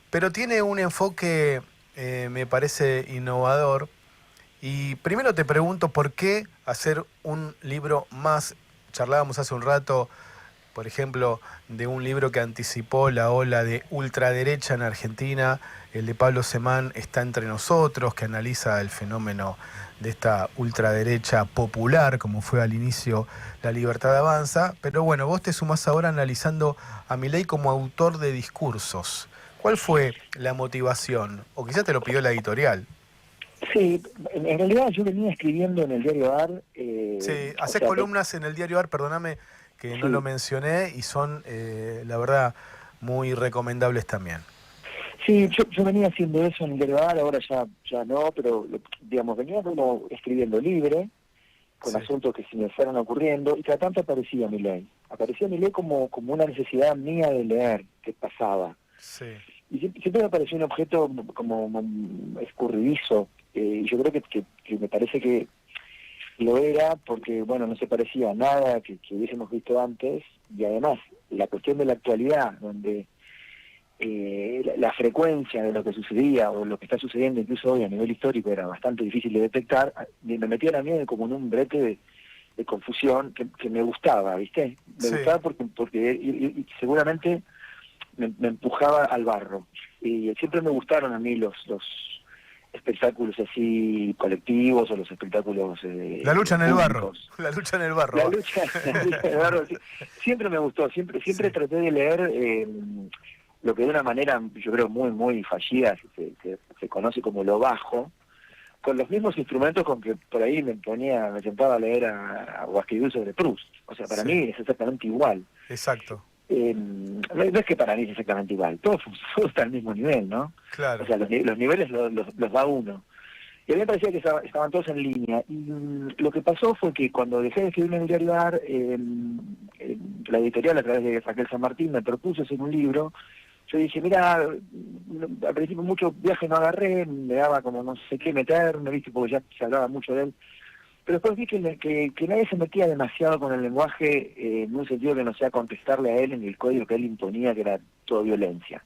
S2: pero tiene un enfoque, me parece, innovador. Y primero te pregunto, ¿por qué hacer un libro más? Charlábamos hace un rato, por ejemplo, de un libro que anticipó la ola de ultraderecha en Argentina, el de Pablo Semán, Está entre nosotros, que analiza el fenómeno de esta ultraderecha popular, como fue al inicio La Libertad Avanza. Pero bueno, vos te sumás ahora analizando a Milei como autor de discursos. ¿Cuál fue la motivación? O quizás te lo pidió la editorial.
S12: Sí, en realidad yo venía escribiendo en el diario AR.
S2: Sí, haces columnas en el diario AR, perdóname que no lo mencioné, y son, la verdad, muy recomendables también.
S12: Sí, yo venía haciendo eso en el diario AR, ahora ya no, pero digamos, venía como escribiendo libre, con asuntos que se me fueron ocurriendo, y cada tanto aparecía Milei. Aparecía Milei como una necesidad mía de leer qué pasaba.
S2: Sí.
S12: Y siempre me pareció un objeto como escurridizo. Y yo creo que me parece que lo era porque, bueno, no se parecía a nada que hubiésemos visto antes, y además la cuestión de la actualidad, donde la frecuencia de lo que sucedía o lo que está sucediendo incluso hoy a nivel histórico era bastante difícil de detectar, me metían a mí como en un brete de confusión que me gustaba, ¿viste? Me gustaba porque y seguramente me empujaba al barro. Y siempre me gustaron a mí los espectáculos así colectivos o los espectáculos
S2: la lucha en el barro.
S12: públicos.
S2: La lucha en el barro.
S12: La lucha en el barro siempre me gustó, siempre traté de leer lo que de una manera, yo creo, muy fallida se conoce como lo bajo, con los mismos instrumentos con que por ahí me sentaba a leer a Guasquidú sobre Proust. O sea, para mí es exactamente igual.
S2: Exacto.
S12: No es que para mí es exactamente igual, todo está al mismo nivel, ¿no?
S2: Claro.
S12: O sea, los niveles los da uno. Y a mí me parecía que estaban todos en línea. Y lo que pasó fue que cuando dejé de escribir en el diario AR, la editorial a través de Raquel San Martín me propuso hacer un libro. Yo dije, mira, al principio mucho viaje no agarré, me daba como no sé qué meterme, ¿viste? Porque ya se hablaba mucho de él. Pero después vi que nadie se metía demasiado con el lenguaje en un sentido que no sea contestarle a él en el código que él imponía, que era todo violencia.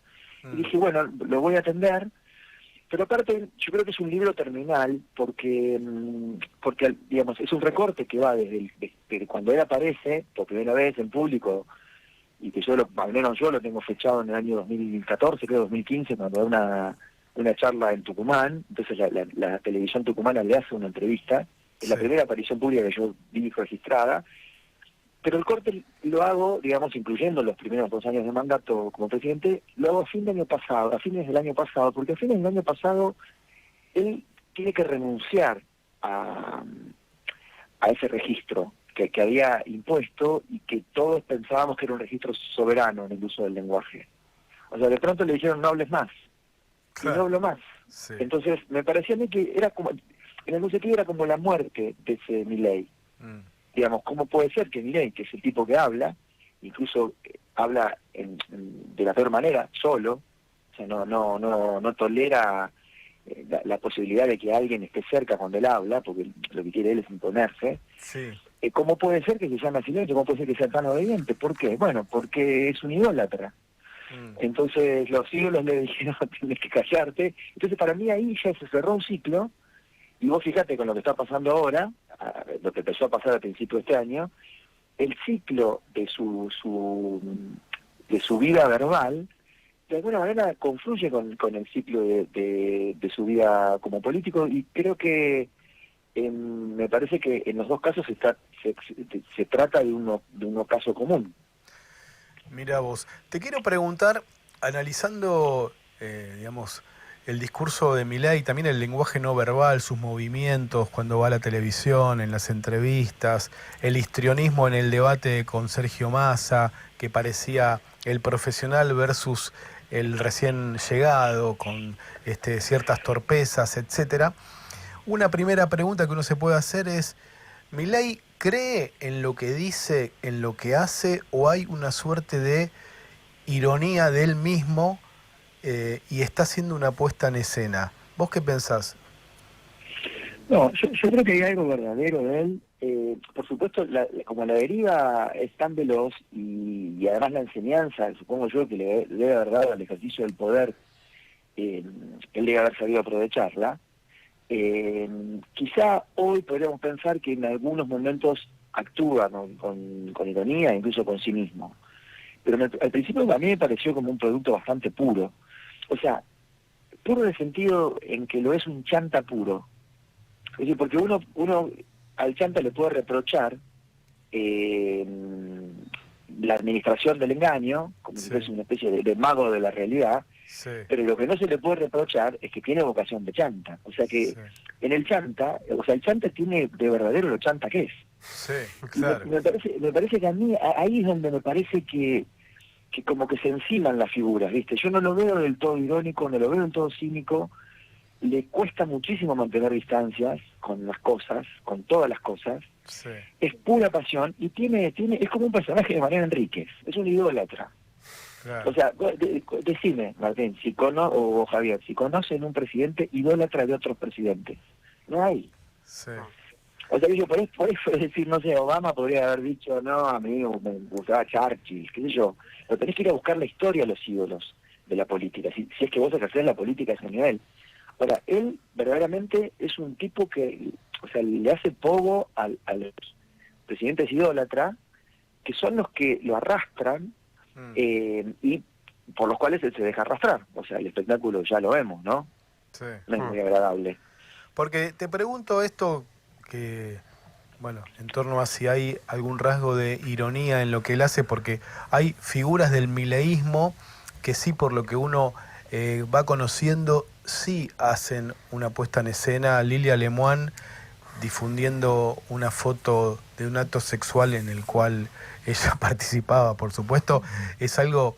S12: Y dije, bueno, lo voy a atender, pero aparte yo creo que es un libro terminal porque digamos, es un recorte que va desde cuando él aparece por primera vez en público, y que al menos yo lo tengo fechado en el año 2014, creo 2015, cuando da una charla en Tucumán. Entonces la televisión tucumana le hace una entrevista. Es la primera aparición pública que yo vi registrada, pero el corte lo hago, digamos, incluyendo los primeros 2 años de mandato como presidente, lo hago a fines del año pasado, porque a fines del año pasado él tiene que renunciar a ese registro que había impuesto y que todos pensábamos que era un registro soberano en el uso del lenguaje. O sea, de pronto le dijeron no hables más, y no hablo más. Sí. Entonces me parecía a mí que era como, en el sentido era como la muerte de ese Milei. Digamos, ¿cómo puede ser que Milei, que es el tipo que habla, incluso habla de la peor manera, solo, o sea, no tolera la posibilidad de que alguien esté cerca cuando él habla, porque lo que quiere él es imponerse?
S2: Sí.
S12: ¿Cómo puede ser que se llame silencio? ¿Cómo puede ser que sea tan obediente? ¿Por qué? Bueno, porque es un idólatra. Entonces los ídolos le dijeron, tienes que callarte. Entonces para mí ahí ya se cerró un ciclo, y vos fíjate con lo que está pasando ahora, lo que empezó a pasar al principio de este año, el ciclo de su vida verbal, de alguna manera confluye con el ciclo de su vida como político, y creo que me parece que en los dos casos se trata de un caso común.
S2: Mira vos, te quiero preguntar, analizando, digamos, el discurso de Milei, también el lenguaje no verbal, sus movimientos cuando va a la televisión, en las entrevistas, el histrionismo en el debate con Sergio Massa, que parecía el profesional versus el recién llegado, con ciertas torpezas, etcétera. Una primera pregunta que uno se puede hacer es, ¿Milei cree en lo que dice, en lo que hace, o hay una suerte de ironía de él mismo y está haciendo una puesta en escena? ¿Vos qué pensás?
S12: No, yo creo que hay algo verdadero de él. Por supuesto, como la deriva es tan veloz y además la enseñanza, supongo yo, que le debe haber dado al ejercicio del poder, él debe haber sabido aprovecharla. Quizá hoy podríamos pensar que en algunos momentos actúa con ironía, incluso con cinismo. Pero al principio a mí me pareció como un producto bastante puro. O sea, puro en el sentido en que lo es un chanta puro. Es decir, porque uno al chanta le puede reprochar la administración del engaño, como si fuese una especie de mago de la realidad, pero lo que no se le puede reprochar es que tiene vocación de chanta. O sea que en el chanta, o sea, el chanta tiene de verdadero lo chanta que es.
S2: Sí, claro.
S12: Me parece que a mí, ahí es donde me parece que como que se enciman las figuras, ¿viste? Yo no lo veo del todo irónico, no lo veo del todo cínico. Le cuesta muchísimo mantener distancias con las cosas, con todas las cosas.
S2: Sí.
S12: Es pura pasión y es como un personaje de Mariano Enríquez, es un idólatra. Claro. O sea, decime, Martín, o Javier, si conocen un presidente idólatra de otros presidentes. No hay.
S2: Sí.
S12: O sea, yo por eso es decir, no sé, Obama podría haber dicho, no, a mí me gustaba Churchill, qué sé yo. Pero tenés que ir a buscar la historia de los ídolos. de la política, si es que vos ejercés la política a ese nivel. Ahora, él verdaderamente es un tipo que, o sea, le hace pogo a los presidentes idólatras, que son los que lo arrastran y por los cuales él se deja arrastrar. O sea, el espectáculo ya lo vemos, ¿no?
S2: Sí.
S12: No es muy agradable.
S2: Porque te pregunto esto que, bueno, en torno a si hay algún rasgo de ironía en lo que él hace, porque hay figuras del mileísmo que sí, por lo que uno va conociendo, sí hacen una puesta en escena. Lilia Lemoine difundiendo una foto de un acto sexual en el cual ella participaba, por supuesto, es algo,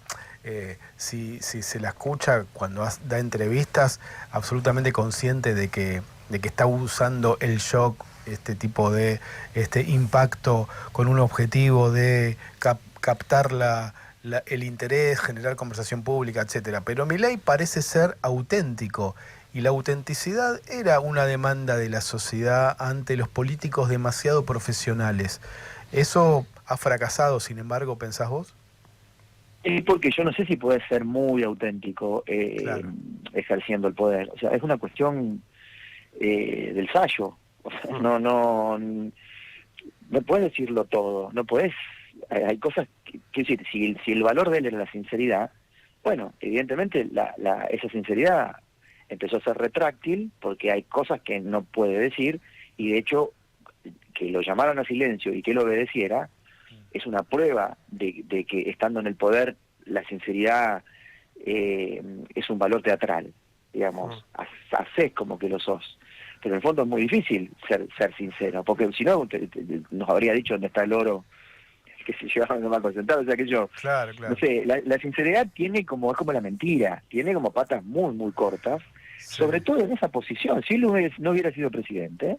S2: si se la escucha cuando da entrevistas, absolutamente consciente de que está usando el shock, este tipo de impacto con un objetivo de captar el interés, generar conversación pública, etcétera. Pero Milei parece ser auténtico, y la autenticidad era una demanda de la sociedad ante los políticos demasiado profesionales. ¿Eso ha fracasado, sin embargo, pensás vos?
S12: Porque yo no sé si puede ser muy auténtico
S2: Claro.
S12: ejerciendo el poder. O sea, es una cuestión del fallo. O sea, no puedes decirlo todo, no puedes. Hay cosas que decir, si el valor de él era la sinceridad, bueno, evidentemente esa sinceridad empezó a ser retráctil porque hay cosas que no puede decir, y de hecho que lo llamaron a silencio y que él obedeciera es una prueba de que estando en el poder la sinceridad es un valor teatral, digamos, hacés como que lo sos. Pero en el fondo es muy difícil ser sincero, porque si no nos habría dicho dónde está el oro que se llevaban los bancos centrales. O sea que yo,
S2: Claro.
S12: no sé, la sinceridad es como la mentira, tiene como patas muy, muy cortas, sobre todo en esa posición. Si él no hubiera sido presidente,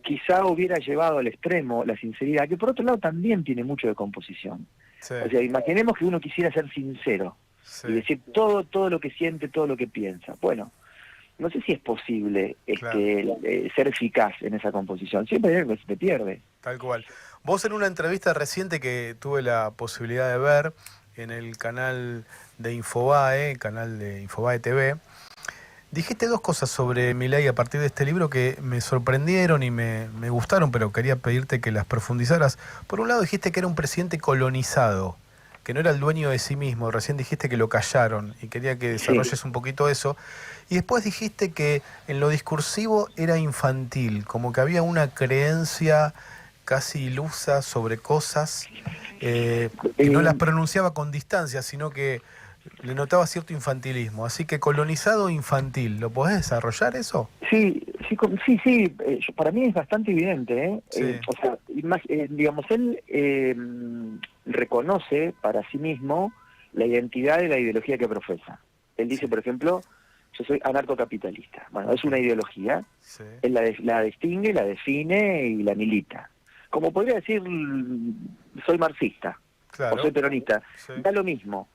S12: quizá hubiera llevado al extremo la sinceridad, que por otro lado también tiene mucho de composición.
S2: Sí.
S12: O sea, imaginemos que uno quisiera ser sincero y decir todo lo que siente, todo lo que piensa. Bueno, no sé si es posible ser eficaz en esa composición. Siempre hay algo que se te pierde.
S2: Tal cual. Vos en una entrevista reciente que tuve la posibilidad de ver en el canal de Infobae, canal de Infobae TV, dijiste dos cosas sobre Milei a partir de este libro que me sorprendieron y me gustaron, pero quería pedirte que las profundizaras. Por un lado dijiste que era un presidente colonizado, que no era el dueño de sí mismo. Recién dijiste que lo callaron y quería que desarrolles un poquito eso. Y después dijiste que en lo discursivo era infantil, como que había una creencia casi ilusa sobre cosas que no las pronunciaba con distancia, sino que le notaba cierto infantilismo. Así que colonizado infantil, ¿lo podés desarrollar eso?
S12: Sí, para mí es bastante evidente. O sea, digamos, él reconoce para sí mismo la identidad de la ideología que profesa. Él dice, por ejemplo, yo soy anarcocapitalista. Bueno, es una ideología, él la distingue, la define y la milita. Como podría decir, soy marxista, o soy peronista, da lo mismo.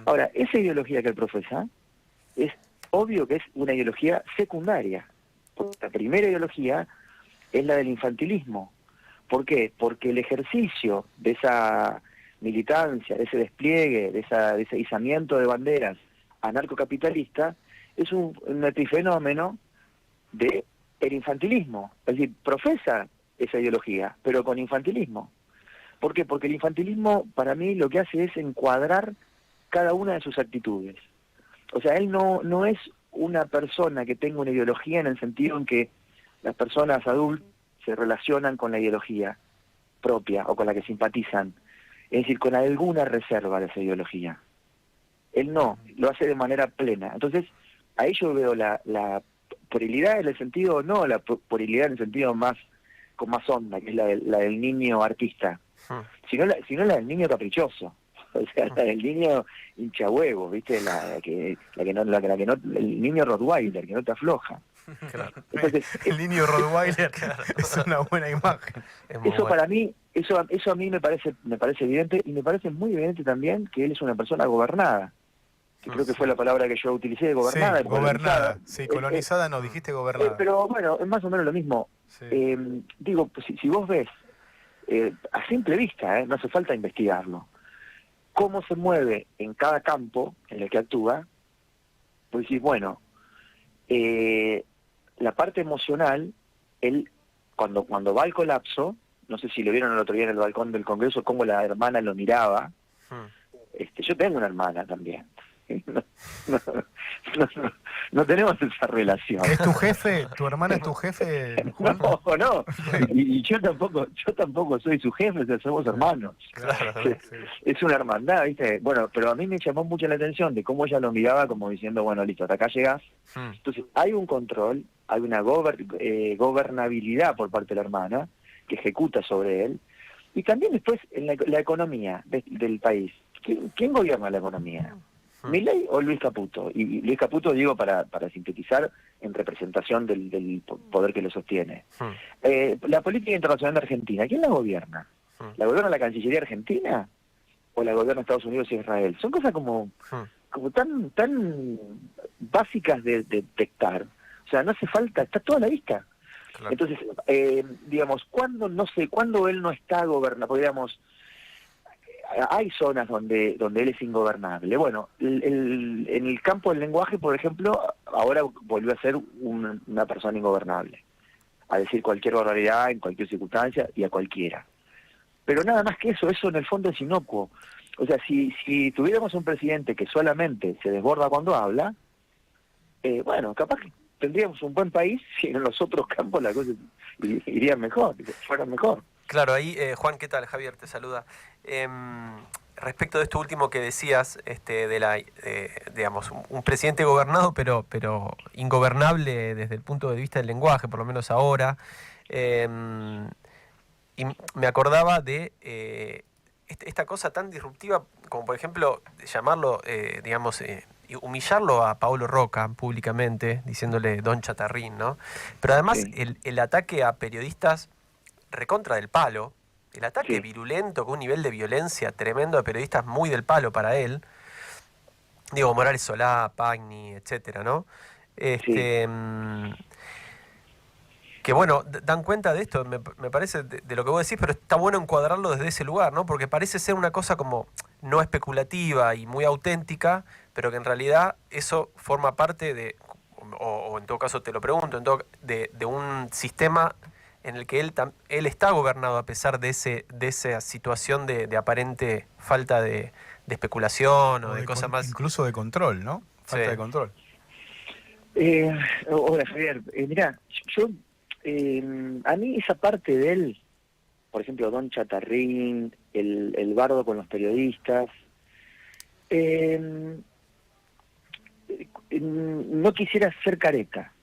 S12: Ahora, esa ideología que él profesa es obvio que es una ideología secundaria. La primera ideología es la del infantilismo. ¿Por qué? Porque el ejercicio de esa militancia, de ese despliegue, de ese izamiento de banderas anarcocapitalista, es un epifenómeno del infantilismo. Es decir, profesa esa ideología, pero con infantilismo. ¿Por qué? Porque el infantilismo, para mí, lo que hace es encuadrar cada una de sus actitudes. O sea, él no es una persona que tenga una ideología en el sentido en que las personas adultas se relacionan con la ideología propia o con la que simpatizan. Es decir, con alguna reserva de esa ideología. Él no, lo hace de manera plena. Entonces, ahí yo veo la puerilidad en el sentido, no la purilidad en el sentido más con más onda, que es la del niño artista, sino la del niño caprichoso. O sea, la del niño hinchahuevo, ¿viste? El niño Rottweiler, que no te afloja.
S2: Claro. Entonces, el niño Rottweiler es una buena imagen.
S12: Eso para mí, eso a mí me parece evidente, y me parece muy evidente también que él es una persona gobernada. Que creo que fue la palabra que yo utilicé, gobernada.
S2: Sí, gobernada. Sí, colonizada no, dijiste gobernada.
S12: Pero bueno, es más o menos lo mismo. Sí. Digo, si vos ves, a simple vista, no hace falta investigarlo, cómo se mueve en cada campo en el que actúa, pues decís, bueno, la parte emocional, él cuando va al colapso, no sé si lo vieron el otro día en el balcón del Congreso, cómo la hermana lo miraba. Yo tengo una hermana también. No tenemos esa relación.
S2: ¿Es tu jefe? ¿Tu hermana es tu jefe, Juan?
S12: No. Y yo tampoco soy su jefe, o sea, somos hermanos.
S3: Claro, sí.
S12: Es una hermandad, ¿viste? Bueno, pero a mí me llamó mucho la atención de cómo ella lo miraba como diciendo, bueno, listo, hasta acá llegás. Entonces, hay un control, hay una gobernabilidad por parte de la hermana que ejecuta sobre él. Y también después en la economía del país. ¿Quién gobierna la economía? ¿Milei o Luis Caputo? Y Luis Caputo, digo, para sintetizar, en representación del poder que lo sostiene. La política internacional de Argentina, ¿quién la gobierna? ¿La gobierna la Cancillería Argentina? ¿O la gobierna Estados Unidos y Israel? Son cosas como tan básicas de detectar. O sea, no hace falta, está toda a la vista. Claro. Entonces, digamos, cuando él no está gobernando, podríamos... Hay zonas donde él es ingobernable. Bueno, en el campo del lenguaje, por ejemplo, ahora volvió a ser una persona ingobernable. A decir cualquier barbaridad, en cualquier circunstancia y a cualquiera. Pero nada más que eso en el fondo es inocuo. O sea, si tuviéramos un presidente que solamente se desborda cuando habla, bueno, capaz que tendríamos un buen país si en los otros campos las cosas irían mejor, fueran mejor.
S3: Claro, ahí, Juan, ¿qué tal? Javier te saluda. Respecto de esto último que decías, digamos, un presidente gobernado, pero ingobernable desde el punto de vista del lenguaje, por lo menos ahora. Y me acordaba de esta cosa tan disruptiva como, por ejemplo, llamarlo, digamos, humillarlo a Paolo Roca públicamente, diciéndole Don Chatarrín, ¿no? Pero además sí. el ataque a periodistas recontra del palo, el ataque virulento con un nivel de violencia tremendo a periodistas muy del palo para él, digo, Morales Solá, Pagni, etcétera, ¿no? Que bueno, dan cuenta de esto, me parece, de lo que vos decís, pero está bueno encuadrarlo desde ese lugar, ¿no? Porque parece ser una cosa como no especulativa y muy auténtica, pero que en realidad eso forma parte de, o en todo caso te lo pregunto, de un sistema en el que él está gobernado a pesar de esa situación de aparente falta de especulación o de cosas más...
S2: Incluso de control, ¿no? Falta de control.
S12: Hola, Javier. Mirá, yo... a mí esa parte de él, por ejemplo, Don Chatarrín, el bardo con los periodistas, no quisiera ser careta.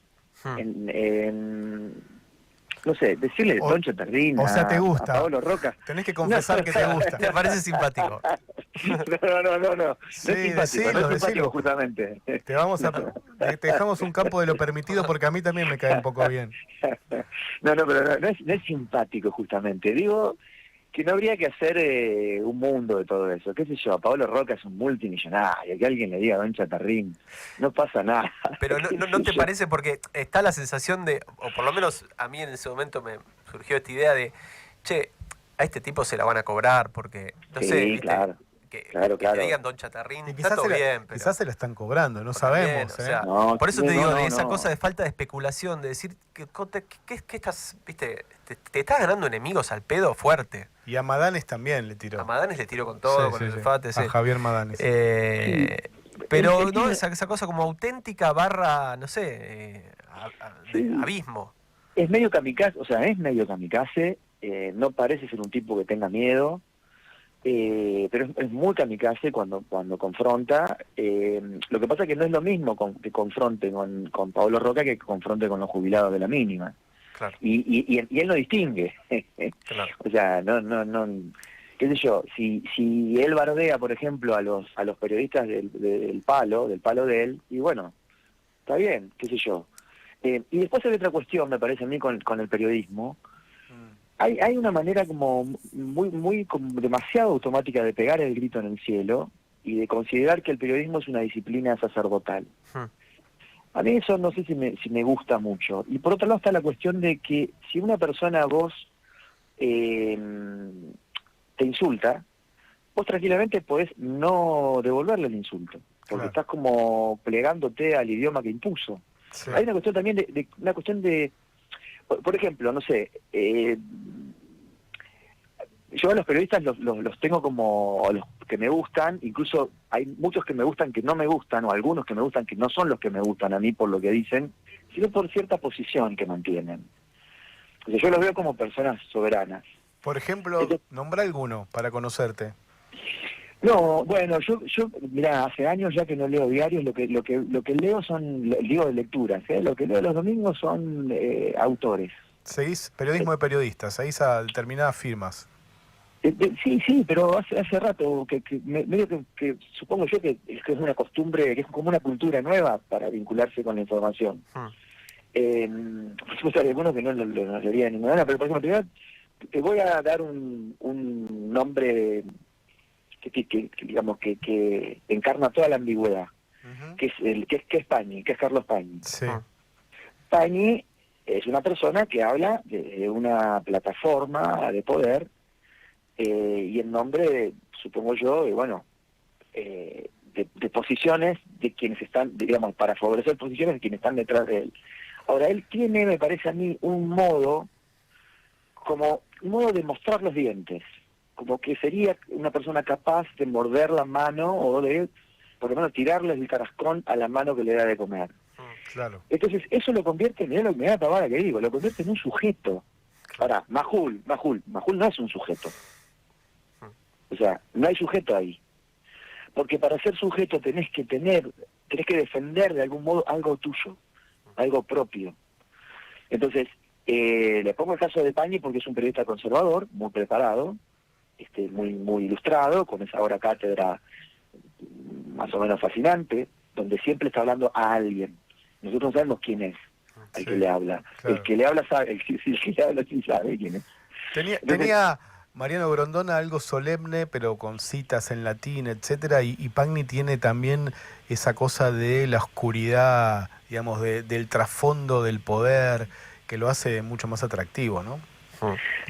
S12: No sé, decirle Don Chatarrín
S2: te gusta.
S12: A Paolo Roca.
S2: Tenés que confesar que te gusta.
S3: ¿Te parece simpático?
S12: No.
S2: Sí,
S12: no es simpático, justamente.
S2: Te dejamos un campo de lo permitido porque a mí también me cae un poco bien.
S12: No, pero no es simpático, justamente. Digo que no habría que hacer un mundo de todo eso. ¿Qué sé yo? Paolo Roca es un multimillonario. Que alguien le diga a Don Chatarrín, no pasa nada.
S3: Pero no te parece, porque está la sensación de, o por lo menos a mí en ese momento me surgió esta idea de, che, a este tipo se la van a cobrar porque, no sé, ¿viste?
S12: Claro.
S3: Que te digan Don Chatarrín,
S2: y
S3: está todo bien, pero...
S2: Quizás se la están cobrando, no sabemos.
S3: O sea, por eso te digo, de esa cosa de falta de especulación, de decir, ¿qué estás, viste? Te estás ganando enemigos al pedo fuerte.
S2: Y a Madanes también le tiró.
S3: A Madanes le tiró con todo, con el Fate.
S2: A Javier Madanes.
S3: Pero no, esa cosa como auténtica barra, no sé, de abismo.
S12: Es medio kamikaze, no parece ser un tipo que tenga miedo. Pero es muy kamikaze cuando confronta. Lo que pasa es que no es lo mismo que confronte con Paolo Roca que confronte con los jubilados de la mínima.
S3: Claro.
S12: Y él no distingue.
S3: Claro.
S12: O sea, no qué sé yo, si él bardea, por ejemplo, a los periodistas del palo de él, y bueno, está bien, qué sé yo. Y después hay otra cuestión, me parece a mí, con el periodismo. Hay una manera como muy como demasiado automática de pegar el grito en el cielo y de considerar que el periodismo es una disciplina sacerdotal. A mí eso no sé si me gusta mucho. Y por otro lado está la cuestión de que si una persona a vos te insulta, vos tranquilamente podés no devolverle el insulto, porque estás como plegándote al idioma que impuso. Sí. Hay una cuestión también una cuestión de, por ejemplo, no sé, yo a los periodistas los tengo como los que me gustan, incluso hay muchos que me gustan que no me gustan, o algunos que me gustan que no son los que me gustan a mí por lo que dicen, sino por cierta posición que mantienen. O sea, yo los veo como personas soberanas.
S2: Por ejemplo, nombra alguno para conocerte.
S12: No, bueno, yo mirá, hace años ya que no leo diarios, lo que leo son, digo, de lecturas, lo que leo los domingos son autores.
S2: ¿Seguís periodismo de periodistas? ¿Seguís a determinadas firmas?
S12: Sí, pero hace rato medio que supongo yo que es una costumbre, que es como una cultura nueva para vincularse con la información. Por supuesto hay algunos que no leería de ninguna manera, pero por ejemplo, te voy a dar un nombre que digamos que encarna toda la ambigüedad, que es Pañi, que es Carlos Pañi.
S2: Sí.
S12: Pañi es una persona que habla de una plataforma de poder y en nombre, supongo yo, de posiciones de quienes están, digamos, para favorecer posiciones de quienes están detrás de él. Ahora, él tiene, me parece a mí, un modo de mostrar los dientes, como que sería una persona capaz de morder la mano o de, por lo menos, tirarle el carascón a la mano que le da de comer.
S2: Claro.
S12: Entonces, eso lo convierte, mirá la pavada que digo, lo convierte en un sujeto. Ahora, Majul no es un sujeto. O sea, no hay sujeto ahí. Porque para ser sujeto tenés que defender de algún modo algo tuyo, algo propio. Entonces, le pongo el caso de Pañi porque es un periodista conservador, muy preparado, muy ilustrado, con esa ahora cátedra más o menos fascinante, donde siempre está hablando a alguien. Nosotros no sabemos quién es el que le habla. Claro. El que le habla sabe, el que le habla sí sabe quién es.
S2: Tenía Mariano Grondona algo solemne, pero con citas en latín, etcétera, y Pañi tiene también esa cosa de la oscuridad, digamos, del trasfondo del poder, que lo hace mucho más atractivo, ¿no?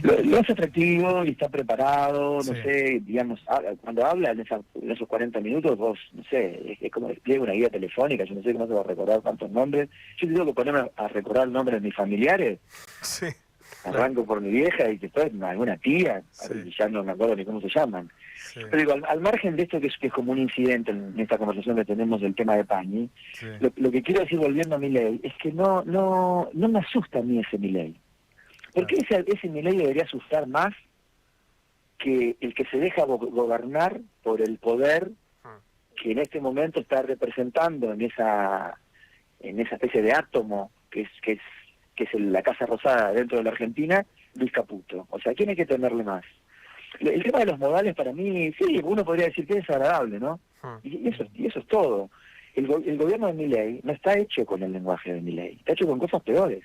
S12: Lo hace atractivo y está preparado, no sé, digamos, cuando habla en esos 40 minutos, vos, no sé, es como despliega una guía telefónica, yo no sé cómo se va a recordar tantos nombres. Yo tengo que ponerme a recordar el nombre de mis familiares.
S2: Sí.
S12: Arranco por mi vieja y después alguna tía, y ya no me acuerdo ni cómo se llaman. Sí. Pero digo, al margen de esto que es como un incidente en esta conversación que tenemos del tema de Pañi, lo que quiero decir volviendo a Milei es que no me asusta a mí ese Milei. Porque ese Milei debería asustar más que el que se deja gobernar por el poder que en este momento está representando en esa especie de átomo que es la Casa Rosada dentro de la Argentina, Luis Caputo. O sea, ¿quién hay que temerle más? El tema de los modales para mí, sí, uno podría decir que es agradable, ¿no? Y eso es todo. El gobierno de Milei no está hecho con el lenguaje de Milei, está hecho con cosas peores.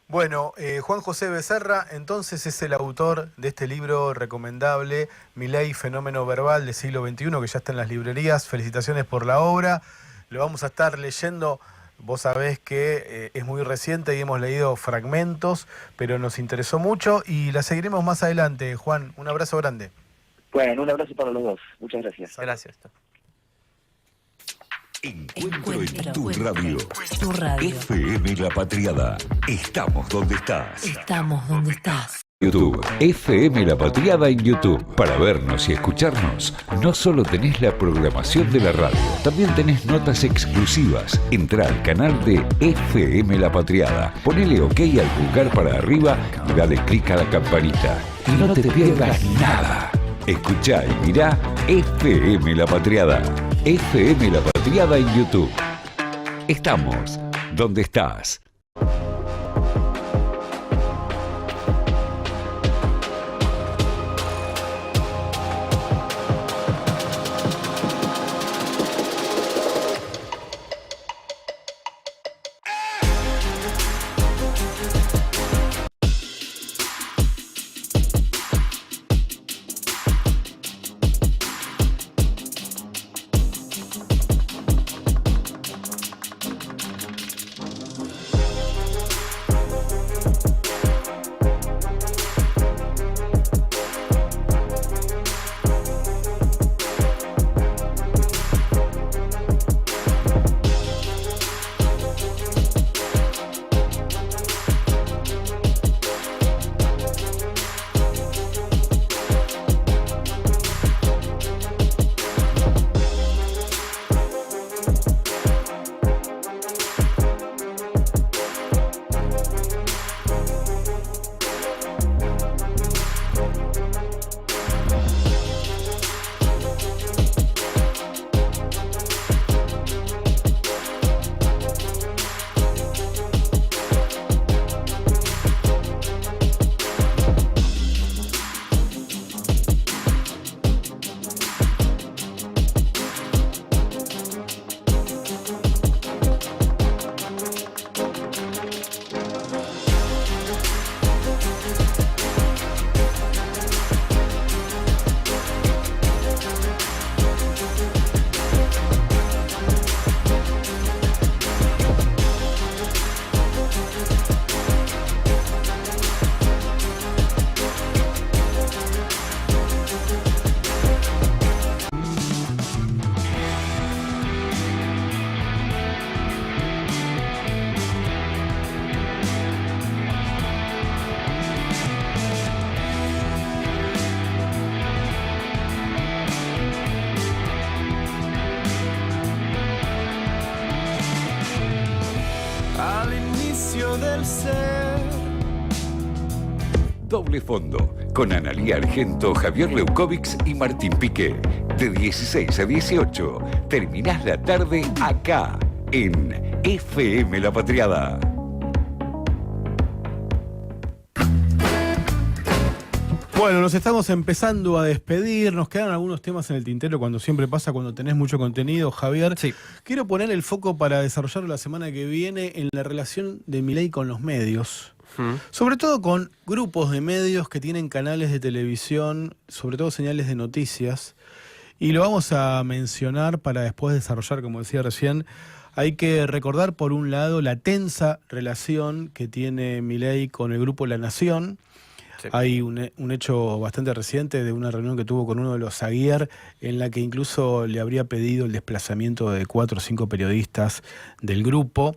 S2: Bueno, Juan José Becerra, entonces es el autor de este libro recomendable, Milei, Fenómeno Verbal del Siglo XXI, que ya está en las librerías. Felicitaciones por la obra. Lo vamos a estar leyendo. Vos sabés que es muy reciente y hemos leído fragmentos, pero nos interesó mucho y la seguiremos más adelante. Juan, un abrazo grande.
S12: Bueno, un abrazo para los dos. Muchas gracias.
S3: Gracias.
S4: Encuentro en tu radio. FM La Patriada. Estamos donde estás.
S13: Estamos donde estás.
S4: YouTube, FM La Patriada en YouTube. Para vernos y escucharnos, no solo tenés la programación de la radio, también tenés notas exclusivas. Entrá al canal de FM La Patriada, ponele OK al pulgar para arriba y dale clic a la campanita. Y no te pierdas nada. Escuchá y mirá FM La Patriada. FM La Patriada en YouTube. Estamos donde estás.
S1: ser.
S4: Doble Fondo, con Analía Argento, Javier Leukovics y Martín Piqué. De 16 a 18, terminás la tarde acá, en FM La Patriada.
S2: Bueno, nos estamos empezando a despedir, nos quedan algunos temas en el tintero, cuando siempre pasa, cuando tenés mucho contenido, Javier.
S3: Sí.
S2: Quiero poner el foco para desarrollarlo la semana que viene en la relación de Milei con los medios. Sobre todo con grupos de medios que tienen canales de televisión, sobre todo señales de noticias. Y lo vamos a mencionar para después desarrollar, como decía recién. Hay que recordar, por un lado, la tensa relación que tiene Milei con el grupo La Nación. Sí. Hay un hecho bastante reciente de una reunión que tuvo con uno de los Aguiar, en la que incluso le habría pedido el desplazamiento de 4 o 5 periodistas del grupo.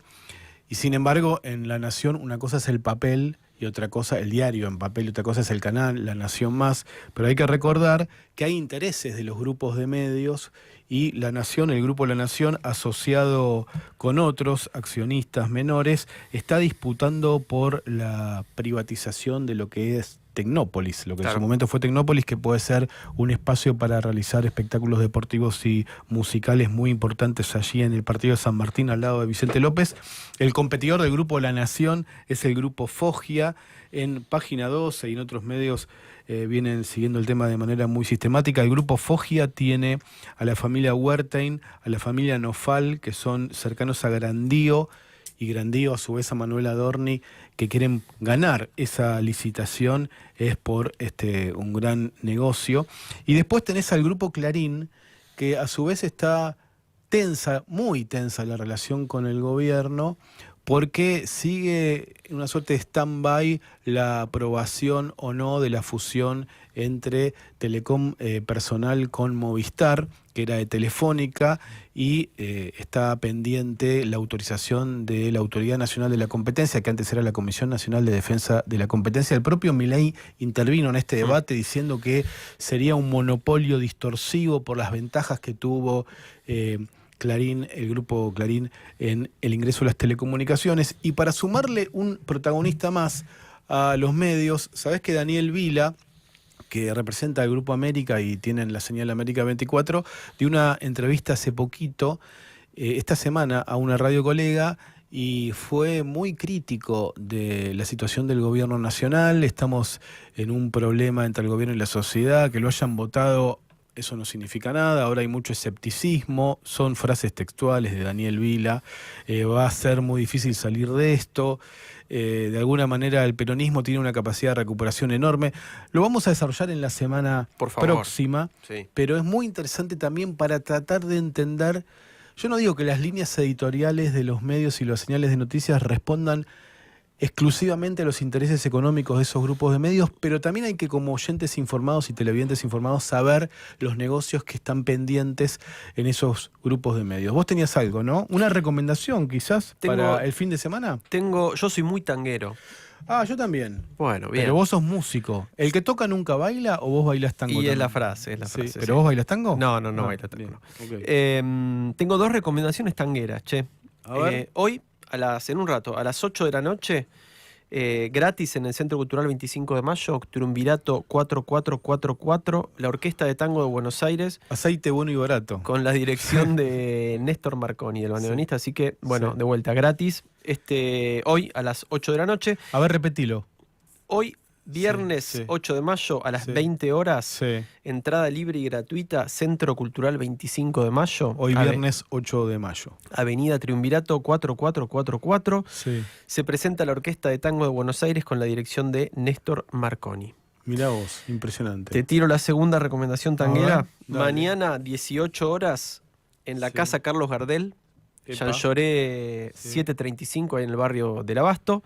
S2: Y sin embargo, en La Nación una cosa es el papel y otra cosa el diario en papel y otra cosa es el canal La Nación Más. Pero hay que recordar que hay intereses de los grupos de medios y La Nación, el grupo La Nación, asociado con otros accionistas menores, está disputando por la privatización de lo que es Tecnópolis, lo que en su momento fue Tecnópolis, que puede ser un espacio para realizar espectáculos deportivos y musicales muy importantes allí en el partido de San Martín, al lado de Vicente López. El competidor del grupo La Nación es el grupo Foggia. En Página 12 y en otros medios vienen siguiendo el tema de manera muy sistemática. El grupo Foggia tiene a la familia Huertain, a la familia Nofal, que son cercanos a Grandío, y Grandío a su vez a Manuel Adorni, que quieren ganar esa licitación. Es por un gran negocio. Y después tenés al grupo Clarín, que a su vez está tensa, muy tensa la relación con el gobierno, porque sigue en una suerte de stand-by la aprobación o no de la fusión entre Telecom Personal con Movistar, que era de Telefónica, y está pendiente la autorización de la Autoridad Nacional de la Competencia, que antes era la Comisión Nacional de Defensa de la Competencia. El propio Milei intervino en este debate diciendo que sería un monopolio distorsivo por las ventajas que tuvo Clarín, el grupo Clarín, en el ingreso a las telecomunicaciones. Y para sumarle un protagonista más a los medios, sabés que Daniel Vila, que representa al Grupo América y tienen la señal América 24, dio una entrevista hace poquito, esta semana, a una radio colega, y fue muy crítico de la situación del gobierno nacional. Estamos en un problema entre el gobierno y la sociedad, que lo hayan votado, eso no significa nada, ahora hay mucho escepticismo, son frases textuales de Daniel Vila, va a ser muy difícil salir de esto. De alguna manera el peronismo tiene una capacidad de recuperación enorme. Lo vamos a desarrollar en la semana próxima, sí. Pero es muy interesante también para tratar de entender. Yo no digo que las líneas editoriales de los medios y las señales de noticias respondan exclusivamente a los intereses económicos de esos grupos de medios, pero también hay que, como oyentes informados y televidentes informados, saber los negocios que están pendientes en esos grupos de medios. Vos tenías algo, ¿no? ¿Una recomendación quizás para el fin de semana?
S3: Yo soy muy tanguero.
S2: Ah, yo también.
S3: Bueno, bien.
S2: Pero vos sos músico. ¿El que toca nunca baila o vos bailás tango?
S3: Y
S2: también?
S3: es la frase,
S2: Sí, ¿pero vos bailás tango?
S3: No bailo tango. No. Okay. Tengo 2 recomendaciones tangueras, che.
S2: A ver.
S3: Hoy, en un rato, a las 8 de la noche, gratis en el Centro Cultural 25 de Mayo, Triunvirato 4444, la Orquesta de Tango de Buenos Aires.
S2: Aceite bueno y barato.
S3: Con la dirección de Néstor Marconi, el bandoneonista, así que, bueno, de vuelta, gratis. Hoy a las 8 de la noche.
S2: A ver, repetilo.
S3: Hoy, viernes 8 de mayo, a las 20 horas, entrada libre y gratuita, Centro Cultural 25 de Mayo.
S2: Hoy viernes 8 de mayo.
S3: Avenida Triunvirato 4444. Se presenta la Orquesta de Tango de Buenos Aires con la dirección de Néstor Marconi.
S2: Mirá vos, impresionante.
S3: Te tiro la segunda recomendación tanguera. Mañana, 18 horas, en la Casa Carlos Gardel, Jean Lloré 735, ahí en el barrio del Abasto.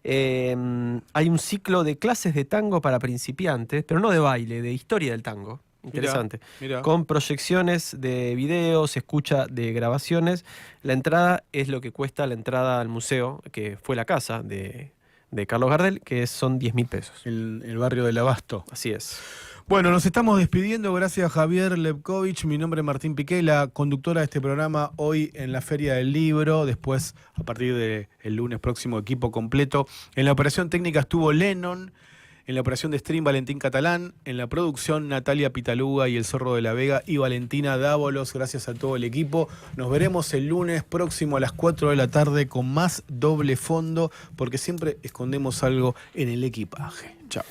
S3: Hay un ciclo de clases de tango para principiantes, pero no de baile, de historia del tango. Interesante. Mirá. Con proyecciones de videos, escucha de grabaciones. La entrada es lo que cuesta la entrada al museo, que fue la casa de Carlos Gardel, que son 10.000 pesos.
S2: El barrio del Abasto.
S3: Así es.
S2: Bueno, nos estamos despidiendo. Gracias, Javier Levkovich. Mi nombre es Martín Piqué, la conductora de este programa hoy en la Feria del Libro. Después, a partir del lunes próximo, equipo completo. En la operación técnica estuvo Lennon. En la operación de stream, Valentín Catalán. En la producción, Natalia Pitaluga y el Zorro de la Vega y Valentina Dávolos. Gracias a todo el equipo. Nos veremos el lunes próximo a las 4 de la tarde con más Doble Fondo, porque siempre escondemos algo en el equipaje. Chao.